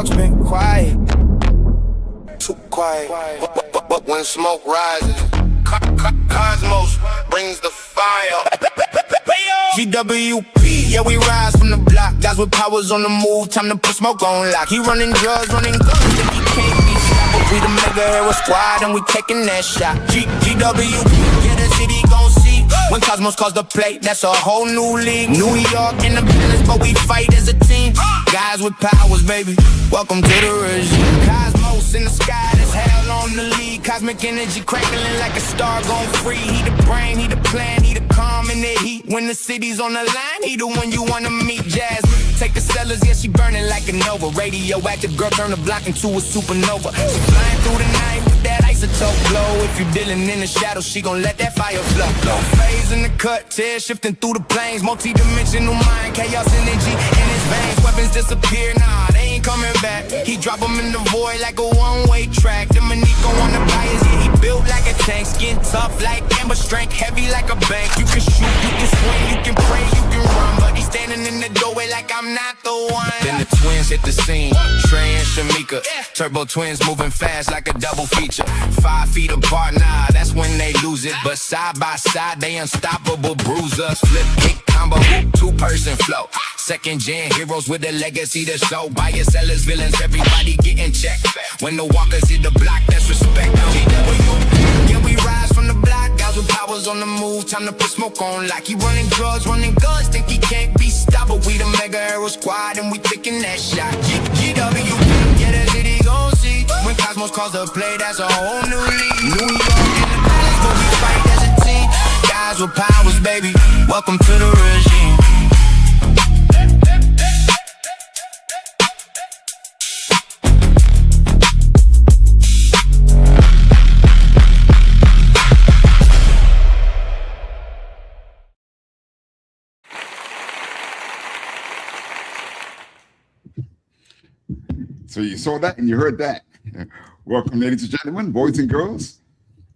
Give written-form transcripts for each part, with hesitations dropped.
talk's been quiet, too quiet. But when smoke rises, Cosmos brings the fire. GWP, yeah, we rise from the block. Guys with powers on the move, time to put smoke on lock. He running drugs, running guns, think he can't be stopped. We the mega hero squad and we taking that shot. GWP, yeah, the city gon' see. When Cosmos calls the plate, that's a whole new league. New York in the business, but we fight as a team. Guys with powers, baby, welcome to the regime. Cosmos in the sky, that's hell on the lead. Cosmic energy crackling like a star going free. He the brain, he the plan, he the calm in the heat. When the city's on the line, he the one you wanna meet. Jazz, take the sellers, yeah, she burning like a nova. Radioactive girl, turn the block into a supernova. She flying through the night with that isotope glow. If you dealing in the shadows, she gon' let that fire flow. Low phase in the cut, tear shifting through the planes. Multi-dimensional mind, chaos energy in his veins. Weapons disappear, nah, they ain't coming back. He drop them in the void like a one-way track. Dominico on the bias, yeah, he built like a tank. Skin tough like amber, strength heavy like a bank. You can shoot, you can swing, you can pray, you can run, but he's standing in the doorway like I'm not the one. Then the twins hit the scene, Trey and Shamika. Turbo twins moving fast like a double feature. 5 feet apart, nah, that's when they lose it. But side by side, they unstoppable bruisers. Flip, kick, combo, 2-person flow. Second gen heroes with a legacy to show. Buyers, sellers, villains, everybody getting checked. When the walkers hit the block, that's respect. Yeah, we rise from the block. Guys with powers on the move, time to put smoke on lock. He running drugs, running guns, think he can't be stopped. But we the mega hero squad and we taking that shot. GW, yeah, the city gon' see. When Cosmos calls the play, that's a whole new league. New York in the palace, but we fight as a team. Guys with powers, baby, welcome to the regime. So you saw that and you heard that. Welcome, ladies and gentlemen, boys and girls,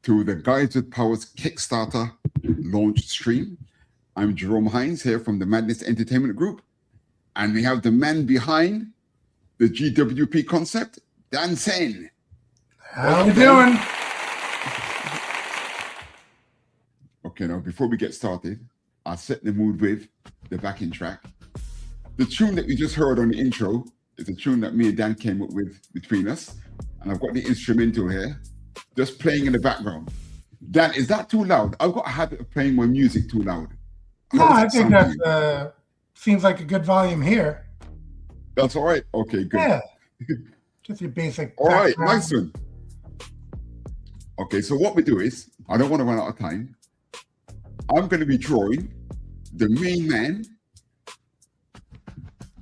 to the Guys with Powers Kickstarter launch stream. I'm Jerome Hinds here from the Madness Entertainment Group, and we have the man behind the GWP concept, Dan Sehn. How you doing? Okay, now before we get started, I'll set the mood with the backing track. The tune that we just heard on the intro is a tune that me and Dan came up with between us. And I've got the instrumental here, just playing in the background. Dan, is that too loud? I've got a habit of playing my music too loud. No, I think that seems like a good volume here. That's all right? Okay, good. Yeah, just your basic All right, background. nice one. Okay, so what we do is, I don't want to run out of time. I'm going to be drawing the main man.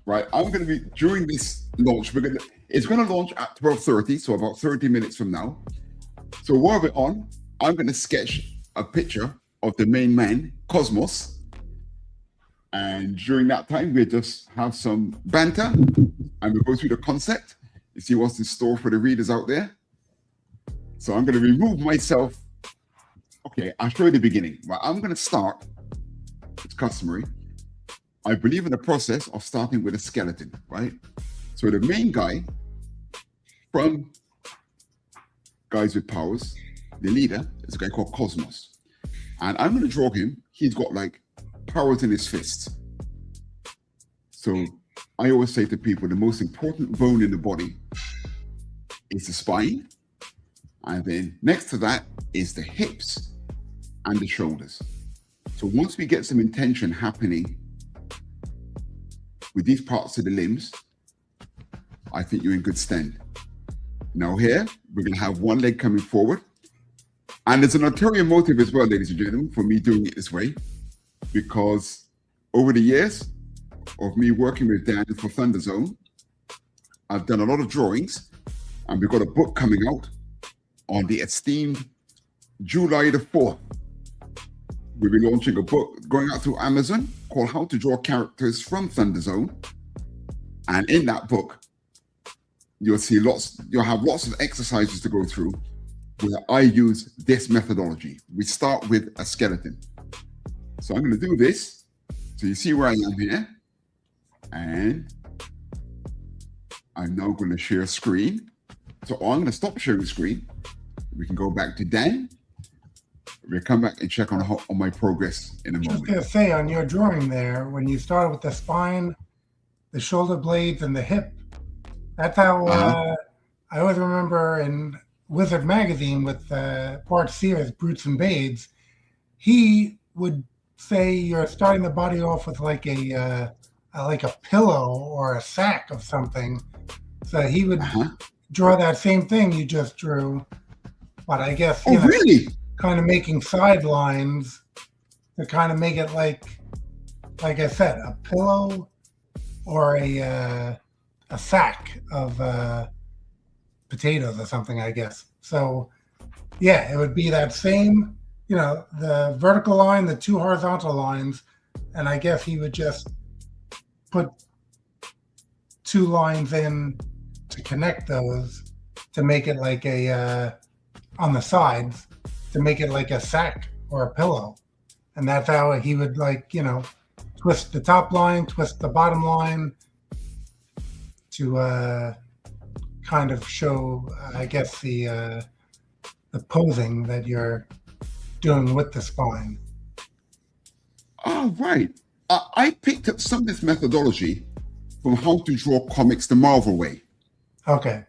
Right, I'm going to be, during this launch, it's going to launch at 12:30, so about 30 minutes from now. So while we're on, I'm going to sketch a picture of the main man, Cosmos. And during that time, we'll just have some banter and we'll go through the concept and see what's in store for the readers out there. So I'm going to remove myself. Okay, I'll show you the beginning. Right, I'm going to start, it's customary. I believe in the process of starting with a skeleton, right? So the main guy from Guys with Powers, the leader, is a guy called Cosmos. And I'm going to draw him. He's got like powers in his fists. So I always say to people, the most important bone in the body is the spine. And then next to that is the hips and the shoulders. So once we get some intention happening with these parts of the limbs, I think you're in good stand. Now here, we're gonna have one leg coming forward. And there's an ulterior motive as well, ladies and gentlemen, for me doing it this way, because over the years of me working with Dan for ThunderZone, I've done a lot of drawings, and we've got a book coming out on the esteemed July the 4th. We'll be launching a book going out through Amazon called How to Draw Characters from ThunderZone. And in that book, you'll have lots of exercises to go through where I use this methodology. We start with a skeleton. So I'm going to do this. So you see where I am here. And I'm now going to share screen. So I'm going to stop sharing screen. We can go back to Dan. We'll come back and check on my progress in a moment. I was going to say, on your drawing there, when you started with the spine, the shoulder blades, and the hip, that's how I always remember in Wizard magazine with Bart Sears, Brutes and Babes, he would say you're starting the body off with like a pillow or a sack of something. So he would draw that same thing you just drew, but I guess really? Kind of making sidelines to kind of make it like I said, a pillow or a sack of potatoes or something, I guess. So yeah, it would be that same, the vertical line, the two horizontal lines, and I guess he would just put two lines in to connect those to make it like on the sides, to make it like a sack or a pillow. And that's how he would twist the top line, twist the bottom line to kind of show, I guess, the posing that you're doing with the spine. Oh, right. I picked up some of this methodology from How to Draw Comics the Marvel Way. Okay.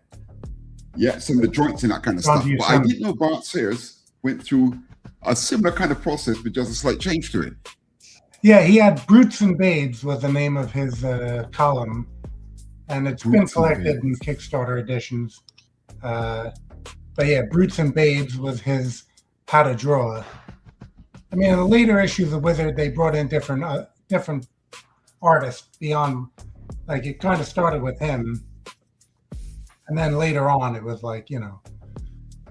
Yeah, some of the joints and that kind of stuff. But I didn't know Bart Sears went through a similar kind of process with just a slight change to it. Yeah, he had Brutes and Babes was the name of his column, and it's been collected in Kickstarter editions. But yeah, Brutes and Babes was his how to draw. I mean, in the later issues of Wizard, they brought in different artists beyond, like it kind of started with him. And then later on, it was like,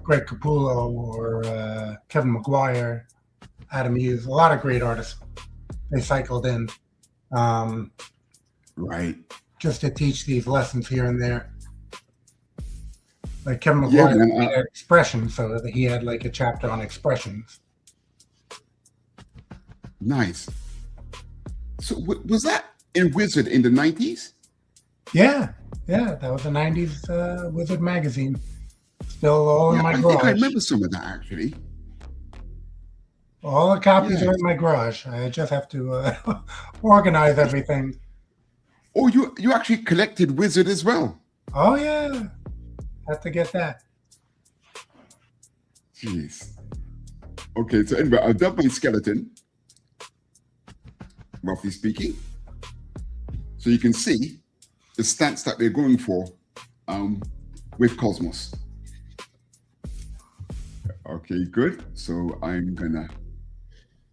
Greg Capullo or Kevin McGuire, Adam Hughes, a lot of great artists they cycled in. Right. Just to teach these lessons here and there. Like Kevin McGuire had expression, so that he had like a chapter on expressions. Nice. So was that in Wizard in the 90s? Yeah, that was the 90s Wizard magazine. Still all in my garage. I think I remember some of that, actually. All the copies are in my garage. I just have to organize everything. Oh, you actually collected Wizard as well? Oh, yeah. Have to get that. Jeez. Okay, so anyway, I've done my skeleton, roughly speaking. So you can see the stance that we're going for with Cosmos. Okay, good. So I'm gonna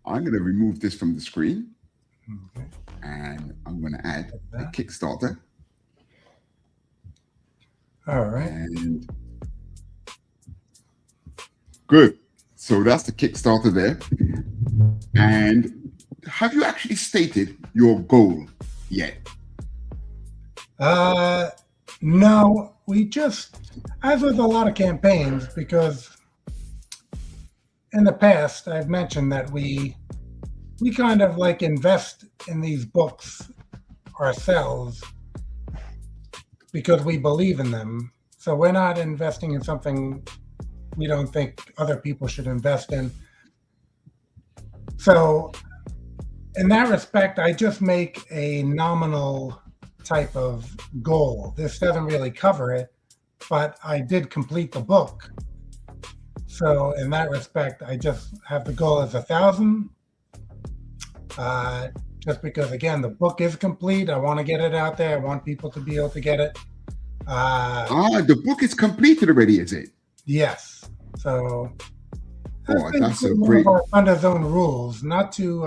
remove this from the screen, and I'm gonna add a Kickstarter. All right. And good. So that's the Kickstarter there. And have you actually stated your goal yet? No, we just, as with a lot of campaigns, because in the past I've mentioned that we kind of like invest in these books ourselves because we believe in them. So we're not investing in something we don't think other people should invest in. So in that respect, I just make a nominal type of goal. This doesn't really cover it, but I did complete the book. So in that respect, I just have the goal as 1,000. Just because, again, the book is complete. I want to get it out there. I want people to be able to get it. The book is completed already, is it? Yes. So that's a one great. of our ThunderZone rules, not to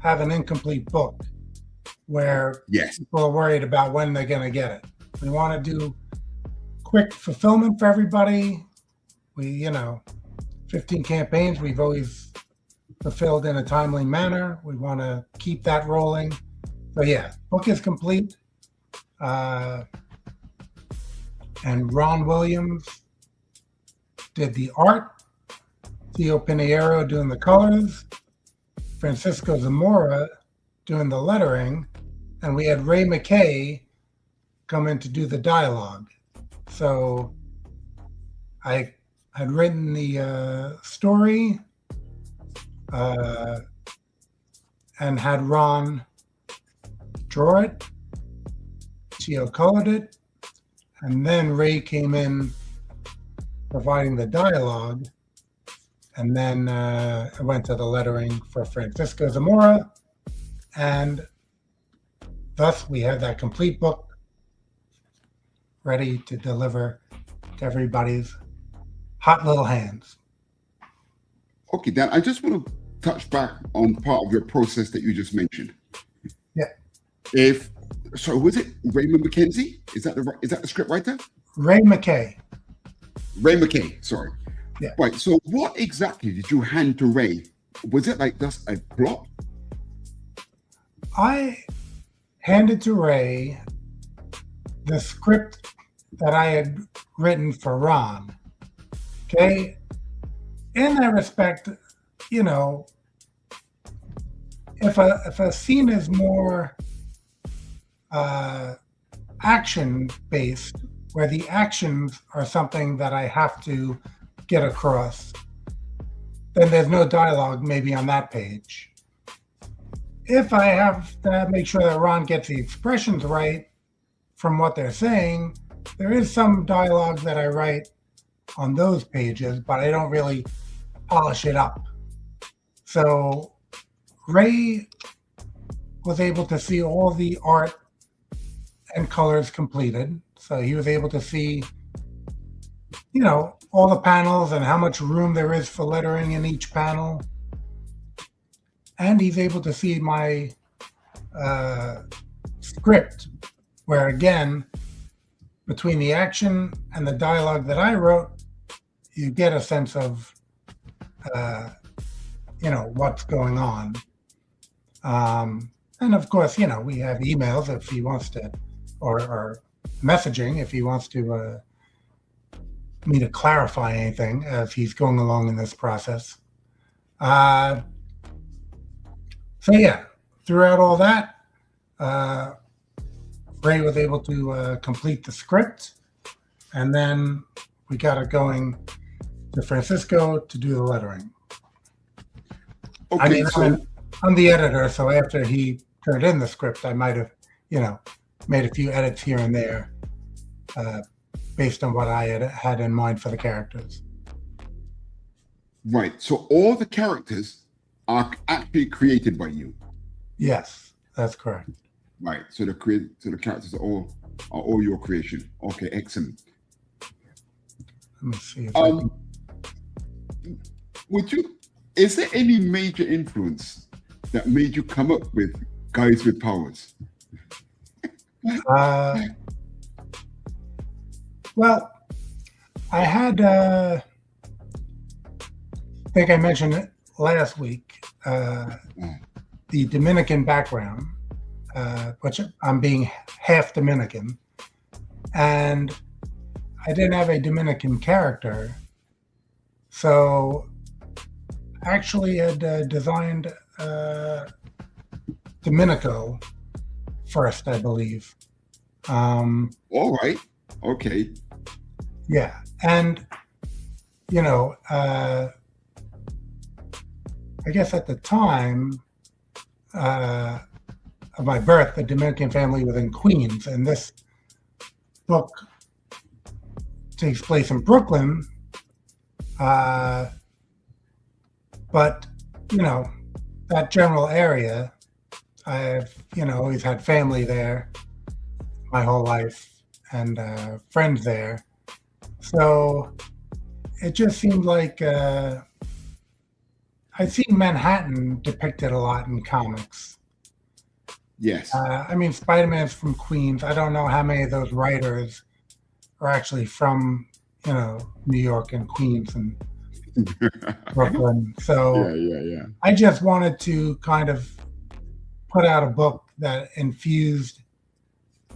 have an incomplete book where people are worried about when they're going to get it. We want to do quick fulfillment for everybody. We, 15 campaigns, we've always fulfilled in a timely manner. We want to keep that rolling. So yeah, book is complete. And Ron Williams did the art, Theo Pinheiro doing the colors, Francisco Zamora doing the lettering, and we had Ray McKay come in to do the dialogue. So I had written the story and had Ron draw it. Geo colored it, and then Ray came in providing the dialogue, and then I went to the lettering for Francisco Zamora, and thus we have that complete book ready to deliver to everybody's hot little hands. Okay, Dan, I just want to touch back on part of your process that you just mentioned. Yeah. So was it Raymond McKenzie? Is that the script writer? Ray McKay. Ray McKay, sorry. Yeah. Right, so what exactly did you hand to Ray? Was it like just a plot? I handed to Ray the script that I had written for Ron. Okay? In that respect, you know, if a scene is more action-based, where the actions are something that I have to get across, then there's no dialogue maybe on that page. If I have to make sure that Ron gets the expressions right from what they're saying, there is some dialogue that I write on those pages, but I don't really polish it up. So Ray was able to see all the art and colors completed. So he was able to see, you know, all the panels and how much room there is for lettering in each panel. And he's able to see my script, where again, between the action and the dialogue that I wrote, you get a sense of, you know, what's going on. And of course, you know, we have emails if he wants to, or messaging if he wants to me to clarify anything as he's going along in this process. So yeah, throughout all that, Ray was able to complete the script, and then we got it going to Francisco to do the lettering. Okay, I mean, I'm the editor, so after he turned in the script, I might have, you know, made a few edits here and there based on what I had in mind for the characters. Right, so all the characters are actually created by you. Yes, that's correct. Right, so the characters are all your creation. Okay, excellent. Let me see if I can... Is there any major influence that made you come up with Guys with Powers? Well, I had, I think I mentioned it last week, the Dominican background, which I'm being half Dominican, and I didn't have a Dominican character, so I actually had designed Dominico first, I believe. All right. Okay. Yeah. And, you know, I guess at the time of my birth, the Dominican family was in Queens, and this book takes place in Brooklyn. But, you know, that general area, I've, you know, always had family there my whole life and friends there. So it just seemed like I've seen Manhattan depicted a lot in comics. Yes. I mean, Spider-Man's from Queens. I don't know how many of those writers are actually from, you know, New York and Queens and Brooklyn. So yeah. I just wanted to kind of put out a book that infused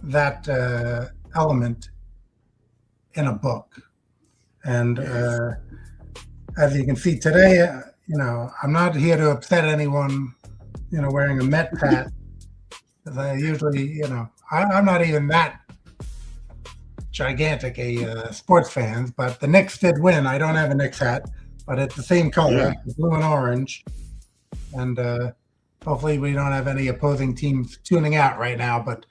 that element in a book. And as you can see today, you know, I'm not here to upset anyone, you know, wearing a Met hat. Because I usually, you know, I'm not even that gigantic sports fans, but the Knicks did win. I don't have a Knicks hat, but it's the same color, blue and orange. And hopefully we don't have any opposing teams tuning out right now. But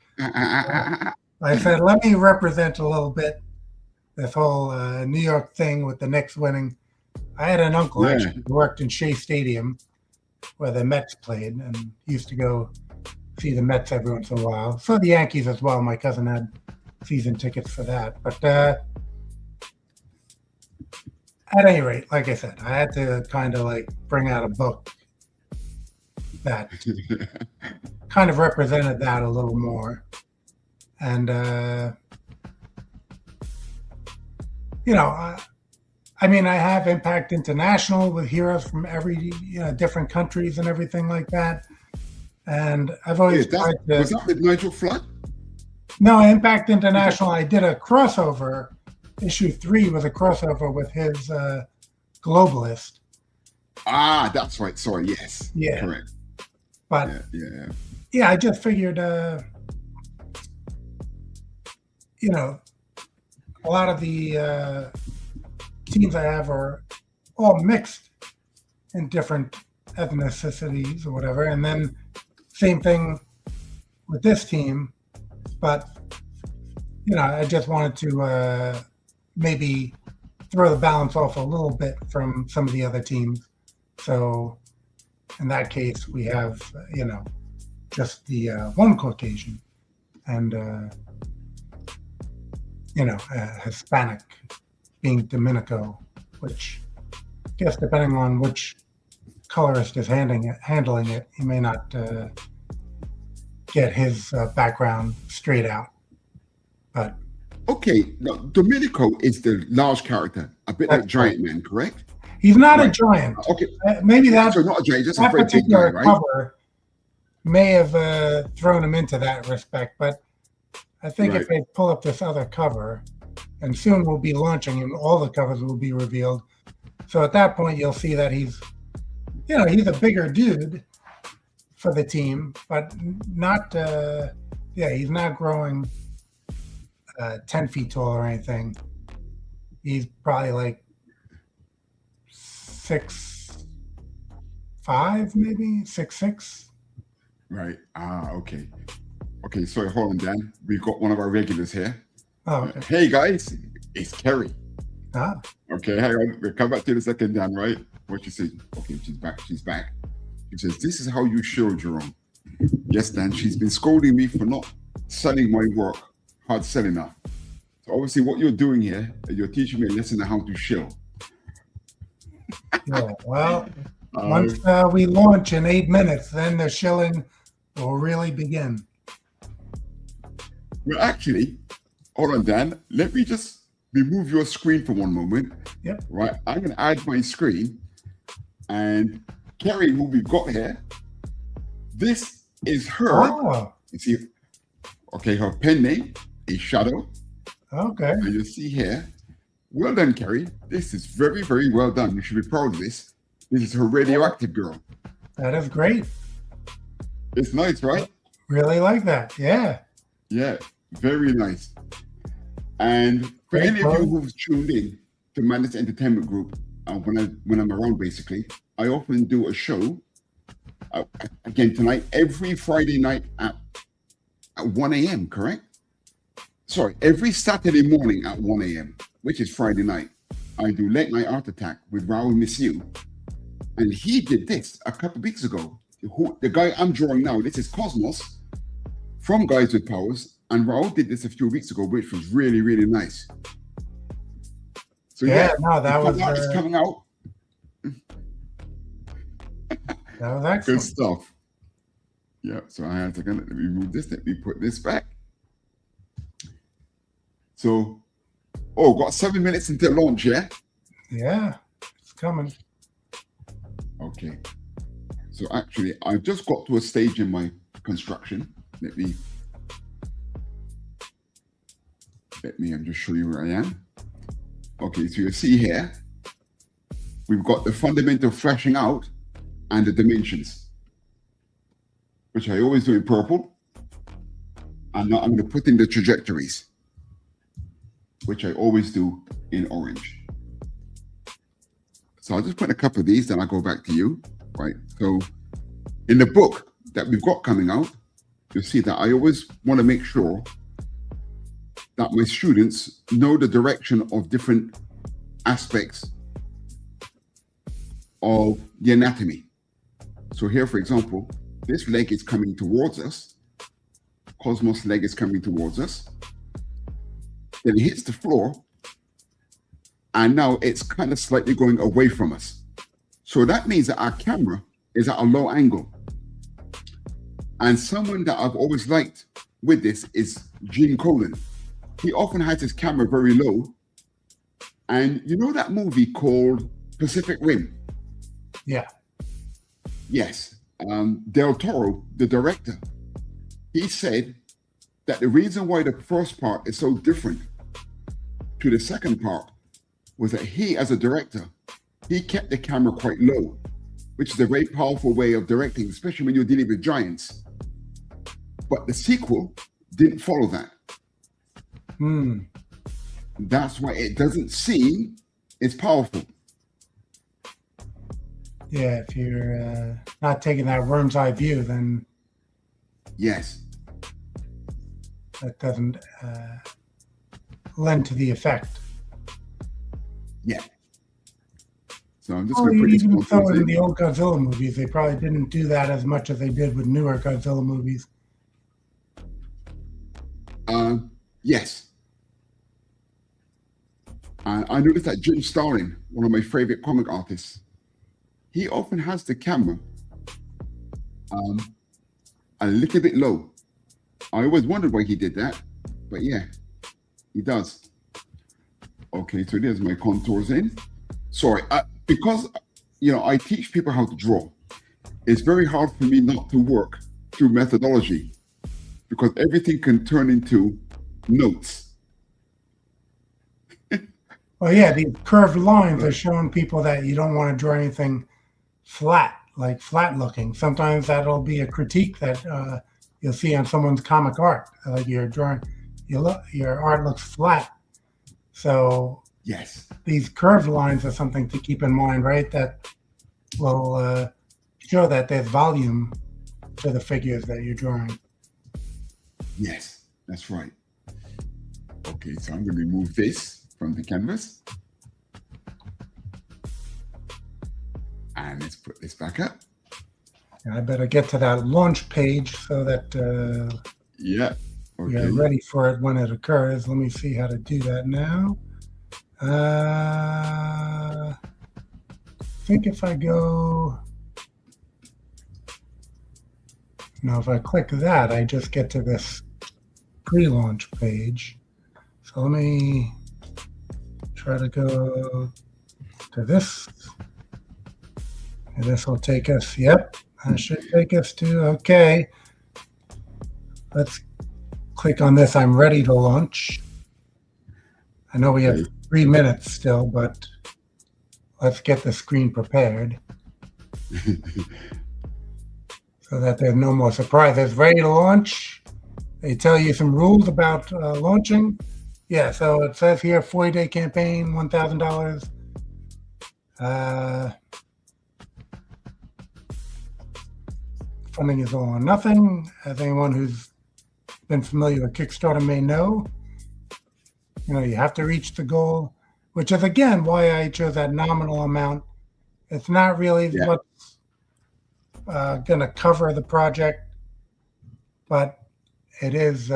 I said, let me represent a little bit this whole New York thing with the Knicks winning. I had an uncle actually who worked in Shea Stadium where the Mets played, and used to go see the Mets every once in a while. So the Yankees as well. My cousin had season tickets for that. But at any rate, like I said, I had to kind of like bring out a book that kind of represented that a little more. And, you know, I mean, I have Impact International with heroes from every different countries and everything like that. And I've always tried to. Was that with Nigel Flood? No, Impact International. I did a crossover. Issue 3 was a crossover with his Globalist. Ah, that's right. Sorry, yes. Yeah. Correct. But yeah, I just figured, you know, a lot of the teams I have are all mixed in different ethnicities or whatever. And then same thing with this team. But, you know, I just wanted to maybe throw the balance off a little bit from some of the other teams. So in that case, we have, you know, just the one Caucasian and, you know, Hispanic being Dominico, which I guess depending on which colorist is handling it, he may not get his background straight out. But okay, now Dominico is the large character, a bit like Giant Man, correct? He's not a giant. Okay, maybe that. So not a giant, just a that very big guy, particular right? cover may have thrown him into that respect, but I think if they pull up this other cover, and soon we'll be launching, and all the covers will be revealed. So at that point, you'll see that he's, you know, he's a bigger dude for the team, but not, he's not growing 10 feet tall or anything. He's probably like 6'5", maybe 6'6". Right. Ah, okay. Okay, sorry, hold on, Dan. We've got one of our regulars here. Oh, okay. Hey, guys, it's Kerry. Ah. Okay, hang on. We'll come back to the second, Dan, right? What you say? Okay, she's back. She's back. She says, this is how you show, Jerome. Yes, Dan, she's been scolding me for not selling my work, hard selling enough. So obviously what you're doing here, you're teaching me a lesson on how to show. Yeah, well, once we launch in 8 minutes, then the shilling will really begin. Well, actually, hold on, Dan. Let me just remove your screen for one moment. Yep. Right. I'm going to add my screen. And Kerry, who we've got here, this is her. Oh. You see, okay, her pen name is Shadow. Okay. And you see here, well done, Kerry. This is very, very well done. You should be proud of this. This is her Radioactive Girl. That is great. It's nice, right? Really like that. Yeah. Yeah, very nice. And for any of you who've tuned in to Madness Entertainment Group, when I'm around, basically, I often do a show, again tonight, every Friday night at 1 a.m., correct? Sorry, every Saturday morning at 1 a.m., which is Friday night. I do Late Night Art Attack with Raoul Missiu. And he did this a couple of weeks ago. The guy I'm drawing now, this is Cosmos from Guys with Powers. And Raoul did this a few weeks ago, which was really, really nice. So yeah, no, that was it's coming out. That was excellent. Good stuff. Yeah, so I had to let me remove this, let me put this back. So, got 7 minutes until launch, yeah? Yeah, it's coming. Okay. So actually, I've just got to a stage in my construction. Let me just show you where I am. Okay, so you see here, we've got the fundamental flashing out and the dimensions, which I always do in purple. And now I'm going to put in the trajectories. which I always do in orange. So I'll just put a couple of these, then I'll go back to you, right? So in the book that we've got coming out, you'll see that I always want to make sure that my students know the direction of different aspects of the anatomy. So here, for example, this leg is coming towards us. Cosmos leg is coming towards us. Then it hits the floor. And now it's kind of slightly going away from us. So that means that our camera is at a low angle. And someone that I've always liked with this is Gene Colan. He often has his camera very low. And you know that movie called Pacific Rim? Yeah. Yes. Del Toro, the director, he said that the reason why the first part is so different to the second part was that he, as a director, he kept the camera quite low, which is a very powerful way of directing, especially when you're dealing with giants. But the sequel didn't follow that. That's why it doesn't seem as powerful. Yeah, if you're not taking that worm's eye view, then Yes. that doesn't lend to the effect. Yeah. So I'm just Well, going to put these even so contours in in. the old Godzilla movies, they probably didn't do that as much as they did with newer Godzilla movies. Yes. I noticed that Jim Starlin, one of my favorite comic artists, he often has the camera a little bit low. I always wondered why he did that, but yeah, he does. Okay, so there's my contours in. Sorry, because I teach people how to draw. It's very hard for me not to work through methodology because everything can turn into notes. Well, yeah, the curved lines are showing people that you don't want to draw anything flat, like flat looking. Sometimes that'll be a critique that you'll see on someone's comic art. Like you're drawing, your art looks flat. So Yes. these curved lines are something to keep in mind, right? That will show that there's volume to the figures that you're drawing. Yes, that's right. Okay, so I'm going to remove this from the canvas. And let's put this back up. I better get to that launch page so that Yeah. Okay. you're ready for it when it occurs. Let me see how to do that now. I think if I go, now if I click that, I just get to this pre-launch page. So let me try to go to this. And this will take us, yep, that should take us to, okay. Let's click on this. I'm ready to launch. I know we have 3 minutes still, but let's get the screen prepared so that there's no more surprises. Ready to launch. They tell you some rules about launching. Yeah, so it says here 40-day campaign, $1,000. Funding is all or nothing. As anyone who's been familiar with Kickstarter may know, you have to reach the goal, which is again why I chose that nominal amount. It's not really what's going to cover the project, but it is,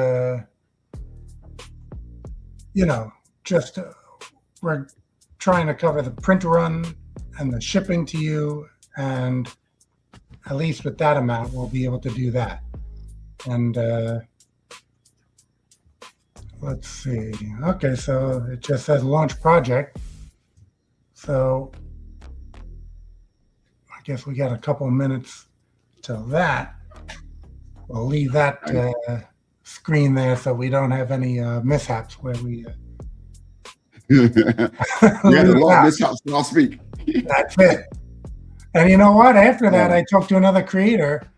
just we're trying to cover the print run and the shipping to you, and at least with that amount, we'll be able to do that. And let's see. Okay, so it just says launch project. So I guess we got a couple of minutes till that. We'll leave that screen there so we don't have any mishaps where we. We had a lot of mishaps last week. That's it. And you know what? After that, I talked to another creator,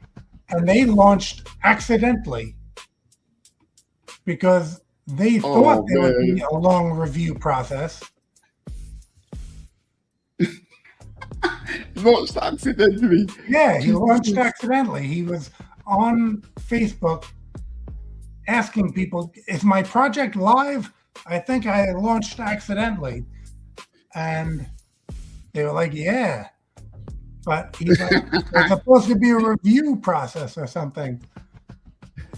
and they launched accidentally because they thought there would be a long review process. Launched accidentally. Yeah, he launched accidentally. He was on Facebook asking people, "Is my project live? I think I launched accidentally." And they were like, "Yeah." But he's like, "There's supposed to be a review process or something."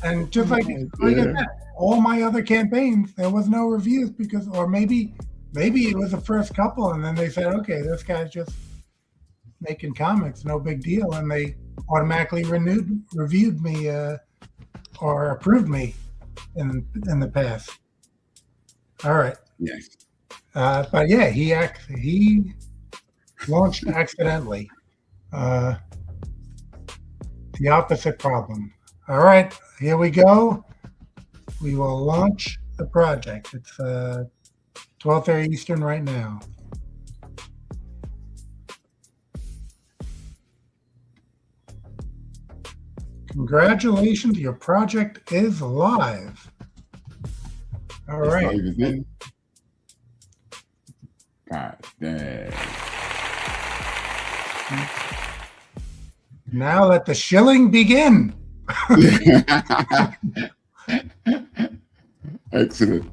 And just like I said, all my other campaigns, there was no reviews because, or maybe it was the first couple, and then they said, "Okay, this guy's just making comics, no big deal," and they automatically reviewed me or approved me in the past. All right. Yes. But yeah, he launched accidentally. The opposite problem. All right, here we go. We will launch the project. It's 12:30 Eastern right now. Congratulations, your project is live. All right. Live, is it? God damn. Now let the shilling begin. Excellent.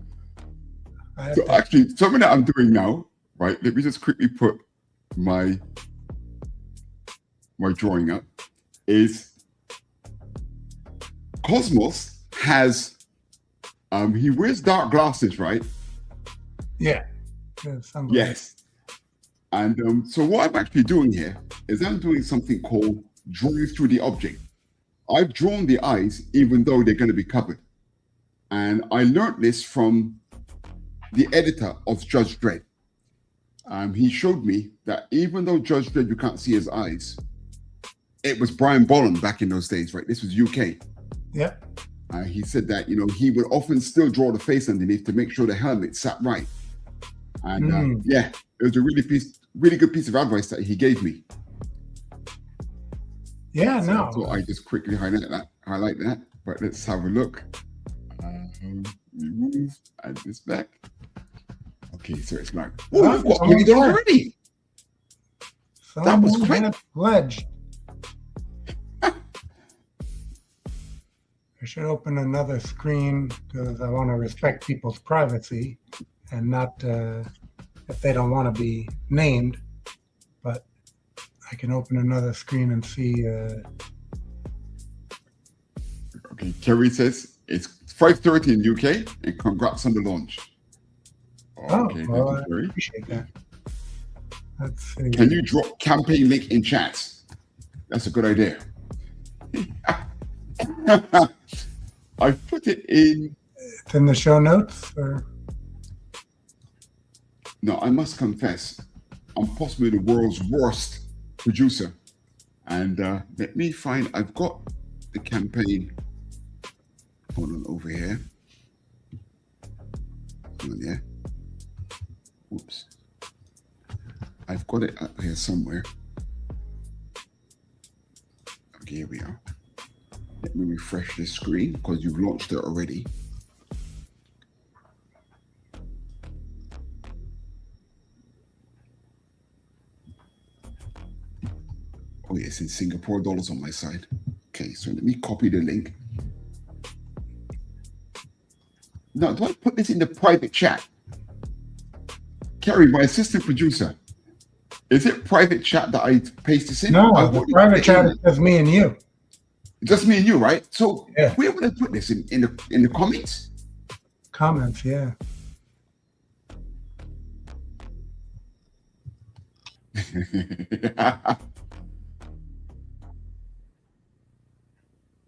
So actually, something that I'm doing now, right? Let me just quickly put my drawing up. Is Cosmos has he wears dark glasses, right? Yeah. Yes. And so what I'm actually doing here is I'm doing something called drawing through the object. I've drawn the eyes even though they're going to be covered. And I learned this from the editor of Judge Dredd. He showed me that even though Judge Dredd, you can't see his eyes, it was Brian Bolland back in those days, right? This was UK. Yeah. He said that, he would often still draw the face underneath to make sure the helmet sat right. And yeah, it was a really good piece of advice that he gave me. Yeah, So no. So I just quickly highlight that. But let's have a look. Remove, add this back. Okay, so it's like, oh, we've got 20 done already. That was quick. Pledge. I should open another screen because I want to respect people's privacy and not if they don't want to be named. But I can open another screen and see. Okay, Kerry says it's 5:30 in UK, and congrats on the launch. Okay, well, I Kerry. appreciate that. Let's see. Can you drop campaign link in chats? That's a good idea. I put it in. It's in the show notes, or? No, I must confess, I'm possibly the world's worst producer. And let me find, I've got the campaign. Hold on over here. Hold on, yeah. Oops. I've got it up here somewhere. Okay, here we are. Let me refresh this screen because you've launched it already. Oh, yes, in Singapore dollars on my side. Okay, so let me copy the link. Now, do I put this in the private chat? Kerry, my assistant producer, is it private chat that I paste this in? No, the private chat is just me and you. Just me and you, right? So yeah. Where would I put this in the comments? Comments, yeah.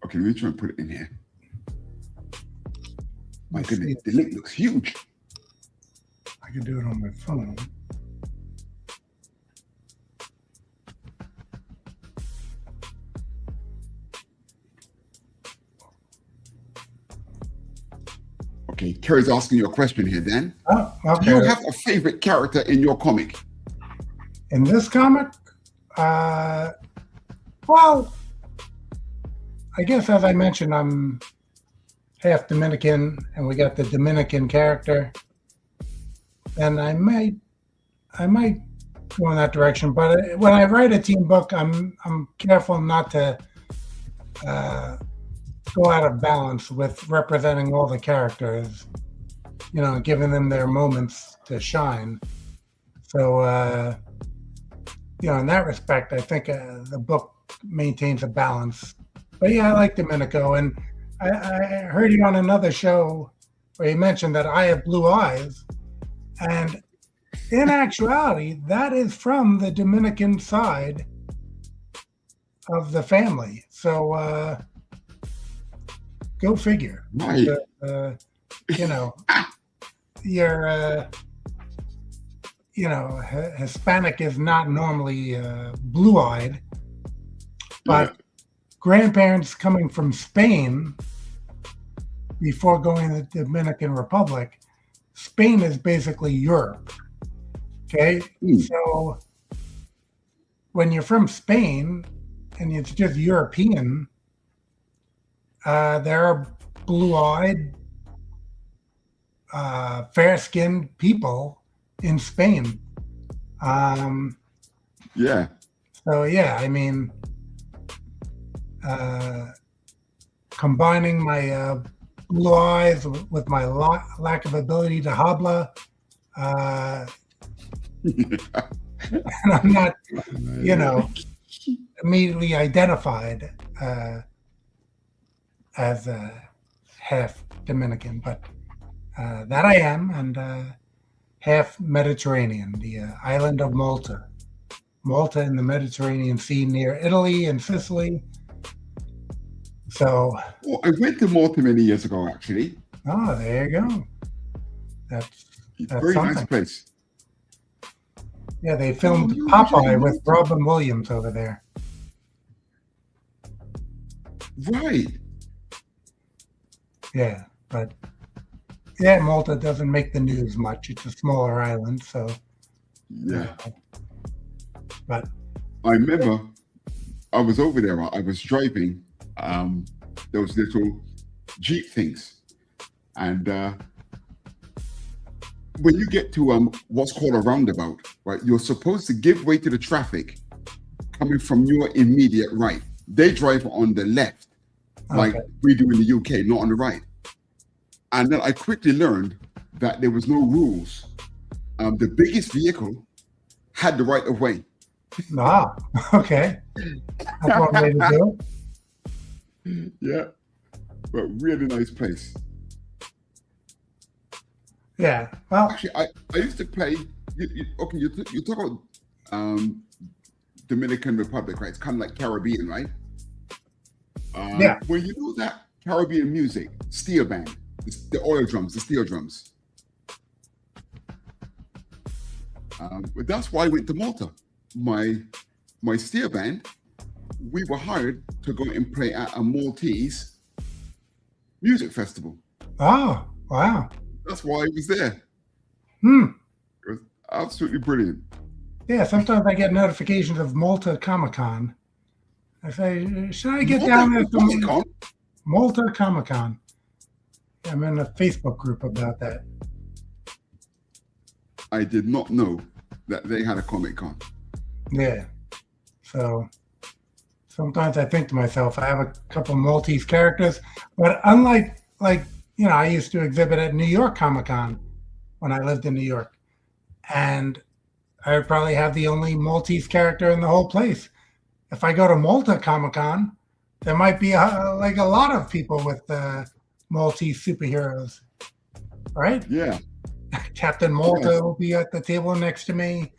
Okay, let me try and put it in here. My goodness, the link looks huge. I can do it on my phone. Okay, Kerry's asking you a question here, Dan. Oh, okay. Do you have a favorite character in your comic? In this comic? Well, I guess as I mentioned, I'm half Dominican, and we got the Dominican character, then I might go in that direction. But when I write a team book, I'm careful not to go out of balance with representing all the characters, giving them their moments to shine. So, in that respect, I think the book maintains a balance. But yeah, I like Dominico, and I heard you on another show where you mentioned that I have blue eyes, and in actuality, that is from the Dominican side of the family. So go figure. Right. Your Hispanic is not normally blue-eyed, but grandparents coming from Spain before going to the Dominican Republic, Spain is basically Europe. Okay, so when you're from Spain and it's just European, there are blue-eyed, fair-skinned people in Spain. Yeah. So yeah, I mean, combining my blue eyes with my lack of ability to habla, and I'm not, immediately identified as half Dominican, but that I am, and half Mediterranean, the island of Malta. Malta in the Mediterranean Sea near Italy and Sicily. So. Well, I went to Malta many years ago, actually. Oh, there you go. That's very something. nice place. Yeah, they filmed Popeye with Robin Williams over there. Right. Yeah, but yeah, Malta doesn't make the news much. It's a smaller island, so. Yeah. But I remember I was over there. I was driving those little Jeep things, and when you get to what's called a roundabout, right, you're supposed to give way to the traffic coming from your immediate right. They drive on the left, like we do in the UK, not on the right. And then I quickly learned that there was no rules. The biggest vehicle had the right of way. Ah, okay. That's one way to do it. Yeah, but really nice place. Yeah, well, actually, I used to play. You talk about Dominican Republic, right? It's kind of like Caribbean, right? Yeah. Well, you know that Caribbean music, steel band, the oil drums, the steel drums. But that's why I went to Malta. My steel band, we were hired to go and play at a Maltese music festival. Oh, wow. That's why I was there. It was absolutely brilliant. Yeah, sometimes I get notifications of Malta Comic-Con. I say, should I get down there to Malta Comic-Con? I'm in a Facebook group about that. I did not know that they had a Comic-Con. Yeah. So sometimes I think to myself, I have a couple Maltese characters, but unlike, I used to exhibit at New York Comic-Con when I lived in New York, and I would probably have the only Maltese character in the whole place. If I go to Malta Comic-Con, there might be a lot of people with Maltese superheroes, right? Yeah. Captain Malta will be at the table next to me.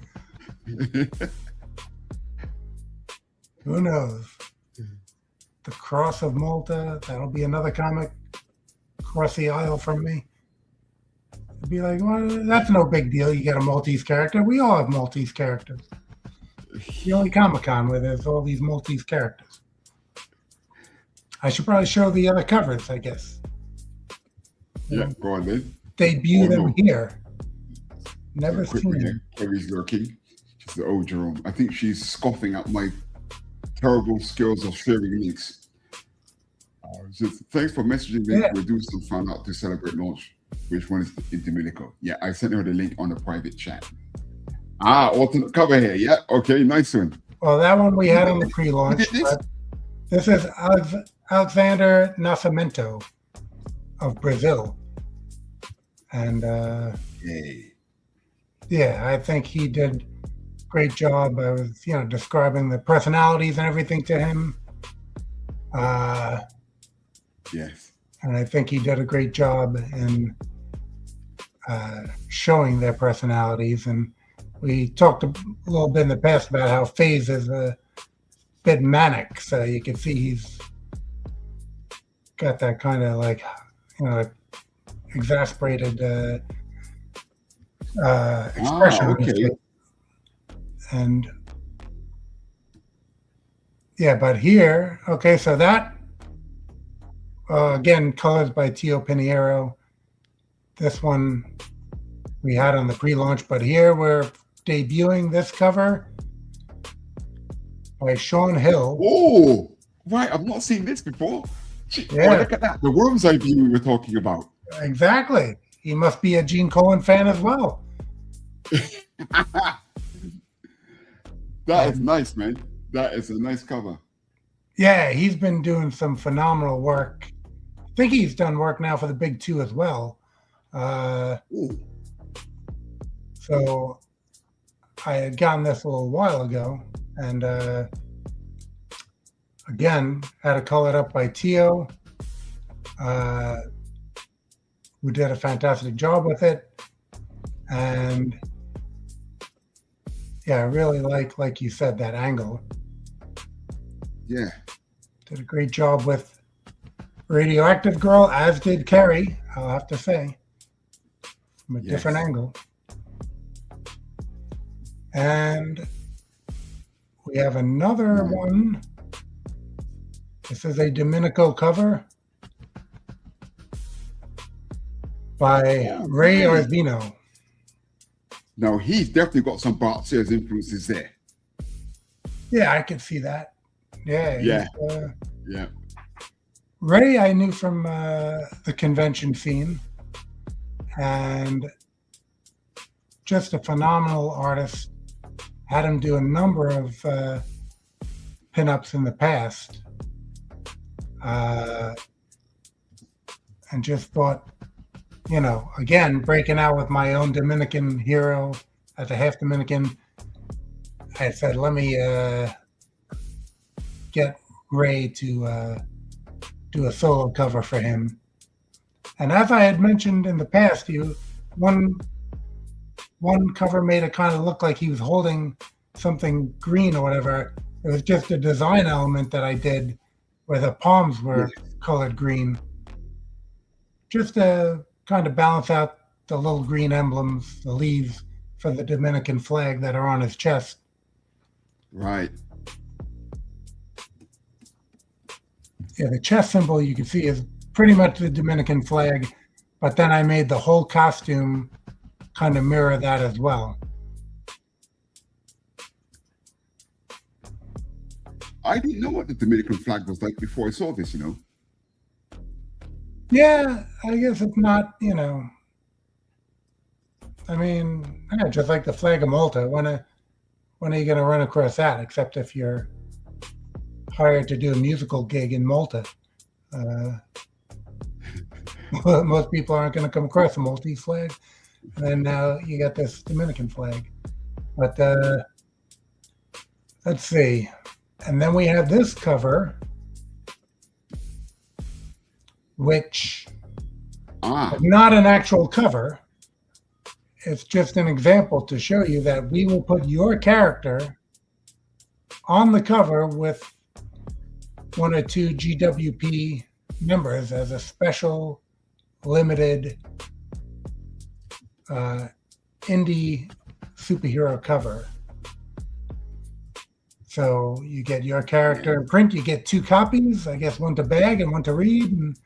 Who knows? The Cross of Malta, that'll be another comic across the aisle from me. It'd be like, well, that's no big deal. You get a Maltese character. We all have Maltese characters. The only Comic-Con where there's all these Maltese characters. I should probably show the other covers, I guess. Yeah, go on then. Debut them here. Never seen them. Kerry's lurking. She's the old Jerome. I think she's scoffing at my terrible skills of sharing links. Just thanks for messaging me. Yeah. We'll do some fun out to celebrate launch. Which one is in Dominico? Yeah, I sent her the link on the private chat. Alternate cover here. Yeah, okay, nice one. Well, that one we had on the pre-launch. Who did this? This is Alexander Nascimento of Brazil. And Hey. yeah, I think he did a great job. I was, describing the personalities and everything to him. Yes. And I think he did a great job in showing their personalities. And we talked a little bit in the past about how PHAZE is a bit manic. So you can see he's got that kind of exasperated expression. Okay. And yeah, but here, okay, so that, again, colors by Tio Pinheiro. This one we had on the pre-launch, but here we're debuting this cover by Sean Hill. Oh, right. I've not seen this before. Yeah. Oh, look at that. The worm's eye view we were talking about. Exactly. He must be a Gene Colan fan as well. That is nice, man. That is a nice cover. Yeah, he's been doing some phenomenal work. I think he's done work now for the Big Two as well. So I had gotten this a little while ago, and again, had it colored up by Tio, who did a fantastic job with it. And yeah, I really like you said, that angle. Yeah. Did a great job with Radioactive Girl, as did Kerry, I'll have to say, from a different angle. And we have another one. This is a Dominico cover by Ray Orbino. Now, he's definitely got some Bart Sears influences there. Yeah, I can see that. Yeah. Yeah. Yeah. Ray, I knew from the convention scene, and just a phenomenal artist. Had him do a number of pinups in the past, and just thought, again, breaking out with my own Dominican hero as a half Dominican, I said, let me get Ray to do a solo cover for him. And as I had mentioned in the past, one cover made it kind of look like he was holding something green or whatever. It was just a design element that I did where the palms were colored green, just to kind of balance out the little green emblems, the leaves for the Dominican flag that are on his chest. Right. Yeah, the chest symbol you can see is pretty much the Dominican flag, but then I made the whole costume kind of mirror that as well. I didn't know what the Dominican flag was like before I saw this, Yeah, I guess it's not, I mean, just like the flag of Malta. When are you going to run across that, except if you're hired to do a musical gig in Malta? Most people aren't going to come across a Maltese flag. And then now you got this Dominican flag. But let's see. And then we have this cover, which is not an actual cover. It's just an example to show you that we will put your character on the cover with one or two GWP members as a special limited indie superhero cover. So you get your character in print. You get 2 copies, I guess, one to bag and one to read, and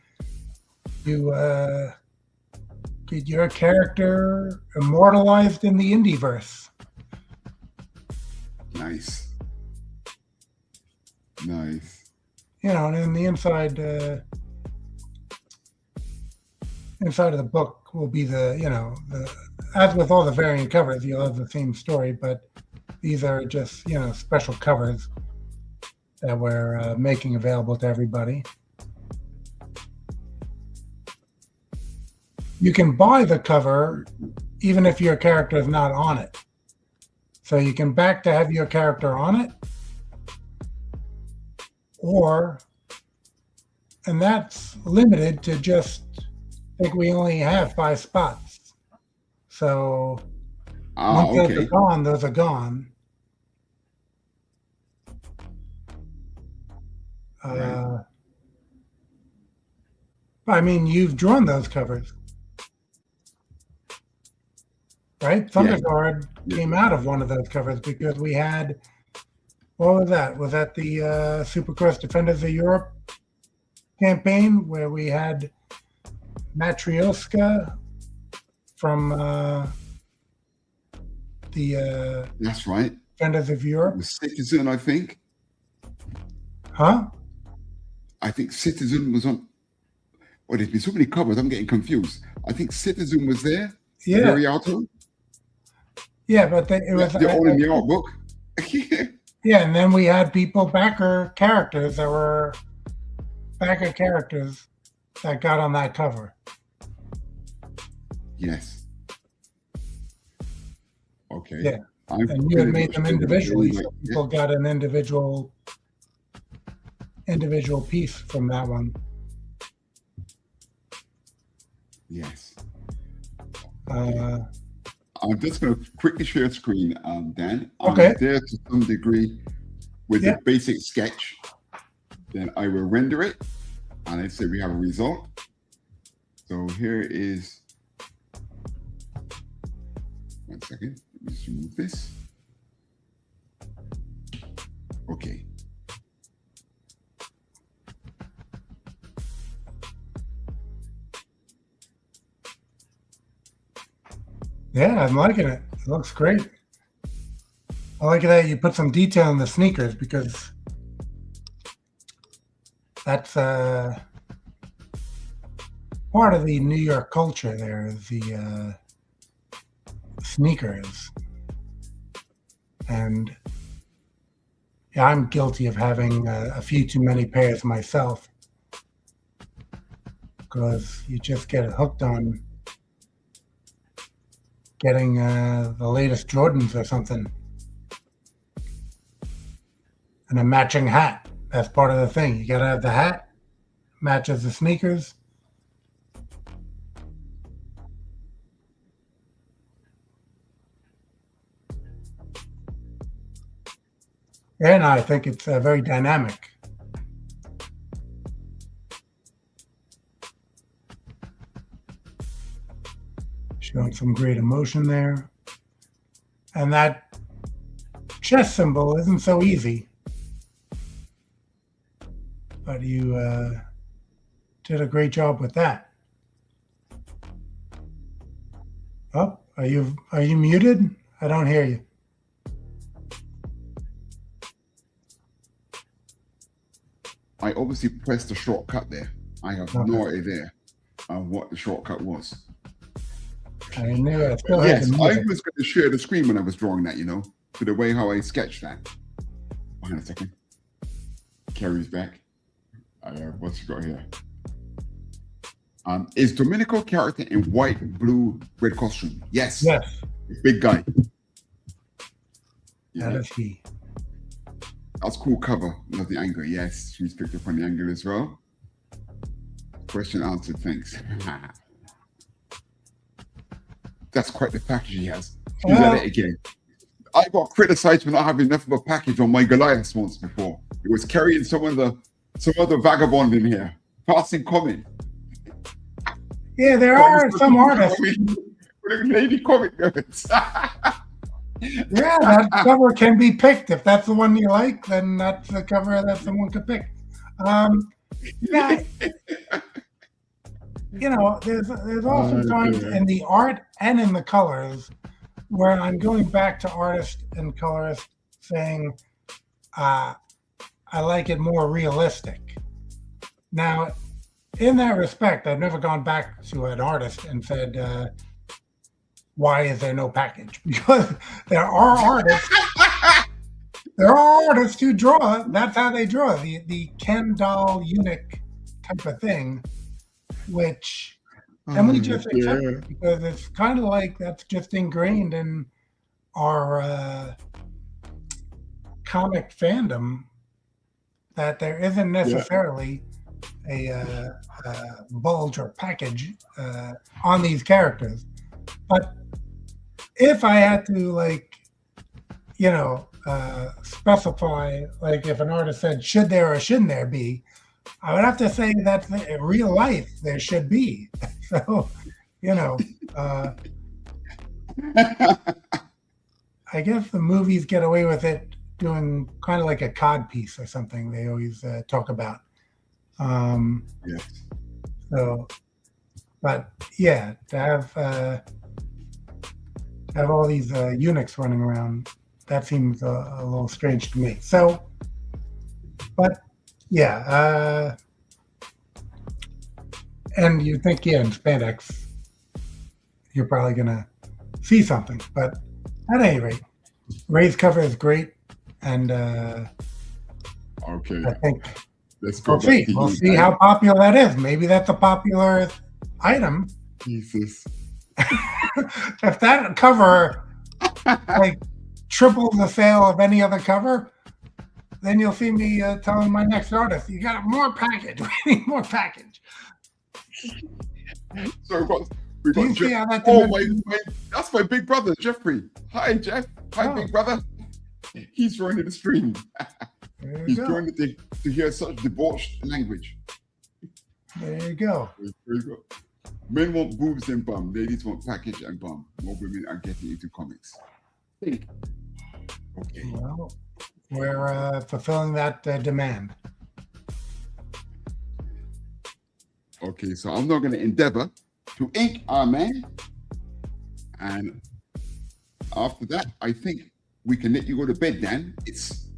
you get your character immortalized in the indieverse. Nice. And in the inside, inside of the book will be as with all the variant covers, you'll have the same story, but these are just, special covers that we're making available to everybody. You can buy the cover even if your character is not on it. So you can back to have your character on it, and that's limited to just, I think we only have 5 spots. So once those are gone, those are gone. Right. I mean, you've drawn those covers, right? ThunderGuard came out of one of those covers because we had, what was that? Was that the Supercross Defenders of Europe campaign where we had Matryoshka from the that's right, Defenders of Europe? The Citizen, I think. Huh? I think Citizen was on. Oh, there's been so many covers, I'm getting confused. I think Citizen was there. Yeah. Variato. Yeah, but it was they're all in the art book. Yeah, and then we had backer characters that got on that cover. Yes. Okay. Yeah. And you had made them individually, so people got an individual piece from that one. Yes. Okay. I'm just going to quickly share screen, Dan. Okay. I'm there to some degree with the basic sketch. Then I will render it, and let's say we have a result. So here is, one second, let me just remove this. Okay. Yeah, I'm liking it. It looks great. I like that you put some detail in the sneakers because that's part of the New York culture there is the sneakers. And yeah, I'm guilty of having a few too many pairs myself because you just get hooked on getting the latest Jordans or something. And a matching hat. That's part of the thing. You gotta have the hat, matches the sneakers. And I think it's very dynamic. Showing some great emotion there. And that chest symbol isn't so easy. But you did a great job with that. Oh, are you muted? I don't hear you. I obviously pressed the shortcut there. I have no idea what the shortcut was. I knew it. Yes, I was going to share the screen when I was drawing that, to the way how I sketched that. Hang on a second. Carrie's back. What's he got here? Is Dominico character in white, blue, red costume? Yes. Yes. Big guy. That is he. That's cool cover. Love the angle. Yes, she's picked up on the angle as well. Question answered. Thanks. That's quite the package he has. He's at it again. I got criticized for not having enough of a package on my Goliath once before. It was carrying some other vagabond in here. Passing comment. Yeah, there are some artists. Lady comic nerds. Yeah, that cover can be picked. If that's the one you like, then that's the cover that someone could pick. Yeah. There's also times in the art and in the colors where I'm going back to artist and colorist saying, I like it more realistic. Now, in that respect, I've never gone back to an artist and said, why is there no package? Because there are artists. There are artists who draw. That's how they draw the Ken doll eunuch type of thing, which, and we just accept it because it's kind of like that's just ingrained in our comic fandom, that there isn't necessarily a bulge or package on these characters. But if I had to, like, you know, specify, like if an artist said, should there or shouldn't there be, I would have to say that in real life there should be. So, you know, I guess the movies get away with it doing kind of like a cod piece or something. They always talk about. Yes. So, but yeah, to have all these eunuchs running around, that seems a little strange to me. So, but yeah, and you think, yeah, in spandex, you're probably gonna see something. But at any rate, Ray's cover is great, and okay, I think let's go. We'll see how popular that is. Maybe that's a popular item. Jesus. If that cover like triples the sale of any other cover, then you'll see me telling my next artist, you got more package. We need more package. So we got Jeff. That's my big brother, Jeffrey. Hi, Jeff. Hi, big brother. He's joining the stream. He's joining to hear such debauched language. There you go. There you go. Men want boobs and bum. Ladies want package and bum. More women are getting into comics. Okay. Well, we're fulfilling that demand. Okay, so I'm not going to endeavor to ink our man. And after that, I think we can let you go to bed, Dan.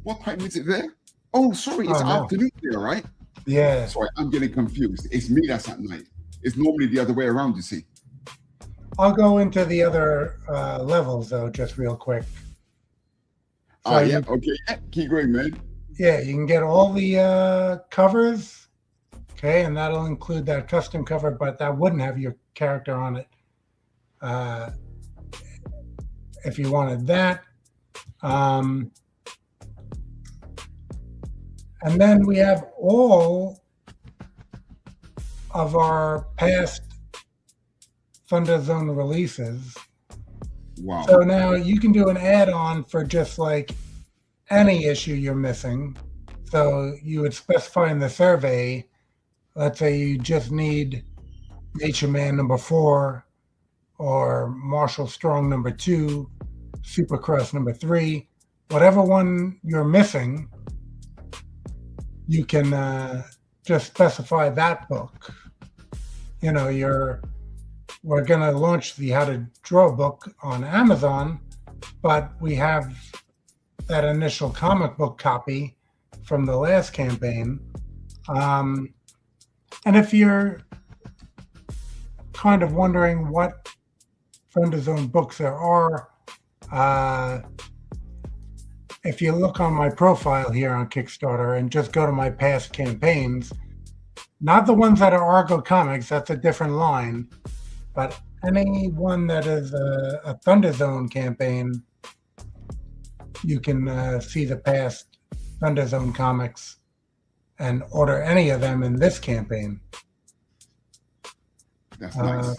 What time is it there? Oh, sorry, it's afternoon there, right? Yeah. Sorry, I'm getting confused. It's me that's at night. It's normally the other way around, you see. I'll go into the other levels, though, just real quick. So Okay. Yeah, keep going, man. Yeah, you can get all the covers, okay, and that'll include that custom cover, but that wouldn't have your character on it if you wanted that. And then we have all of our past ThunderZone releases. Wow. So now you can do an add-on for just like any issue you're missing. So you would specify in the survey, let's say you just need Nature Man #4 or Marshall Strong #2, Supercross #3, whatever one you're missing, you can just specify that book. You know, we're going to launch the How to Draw book on Amazon, but we have that initial comic book copy from the last campaign. And if you're kind of wondering what ThunderZone books there are, if you look on my profile here on Kickstarter and just go to my past campaigns, not the ones that are Argo Comics, that's a different line, but any one that is a ThunderZone campaign, you can see the past ThunderZone comics and order any of them in this campaign. That's nice.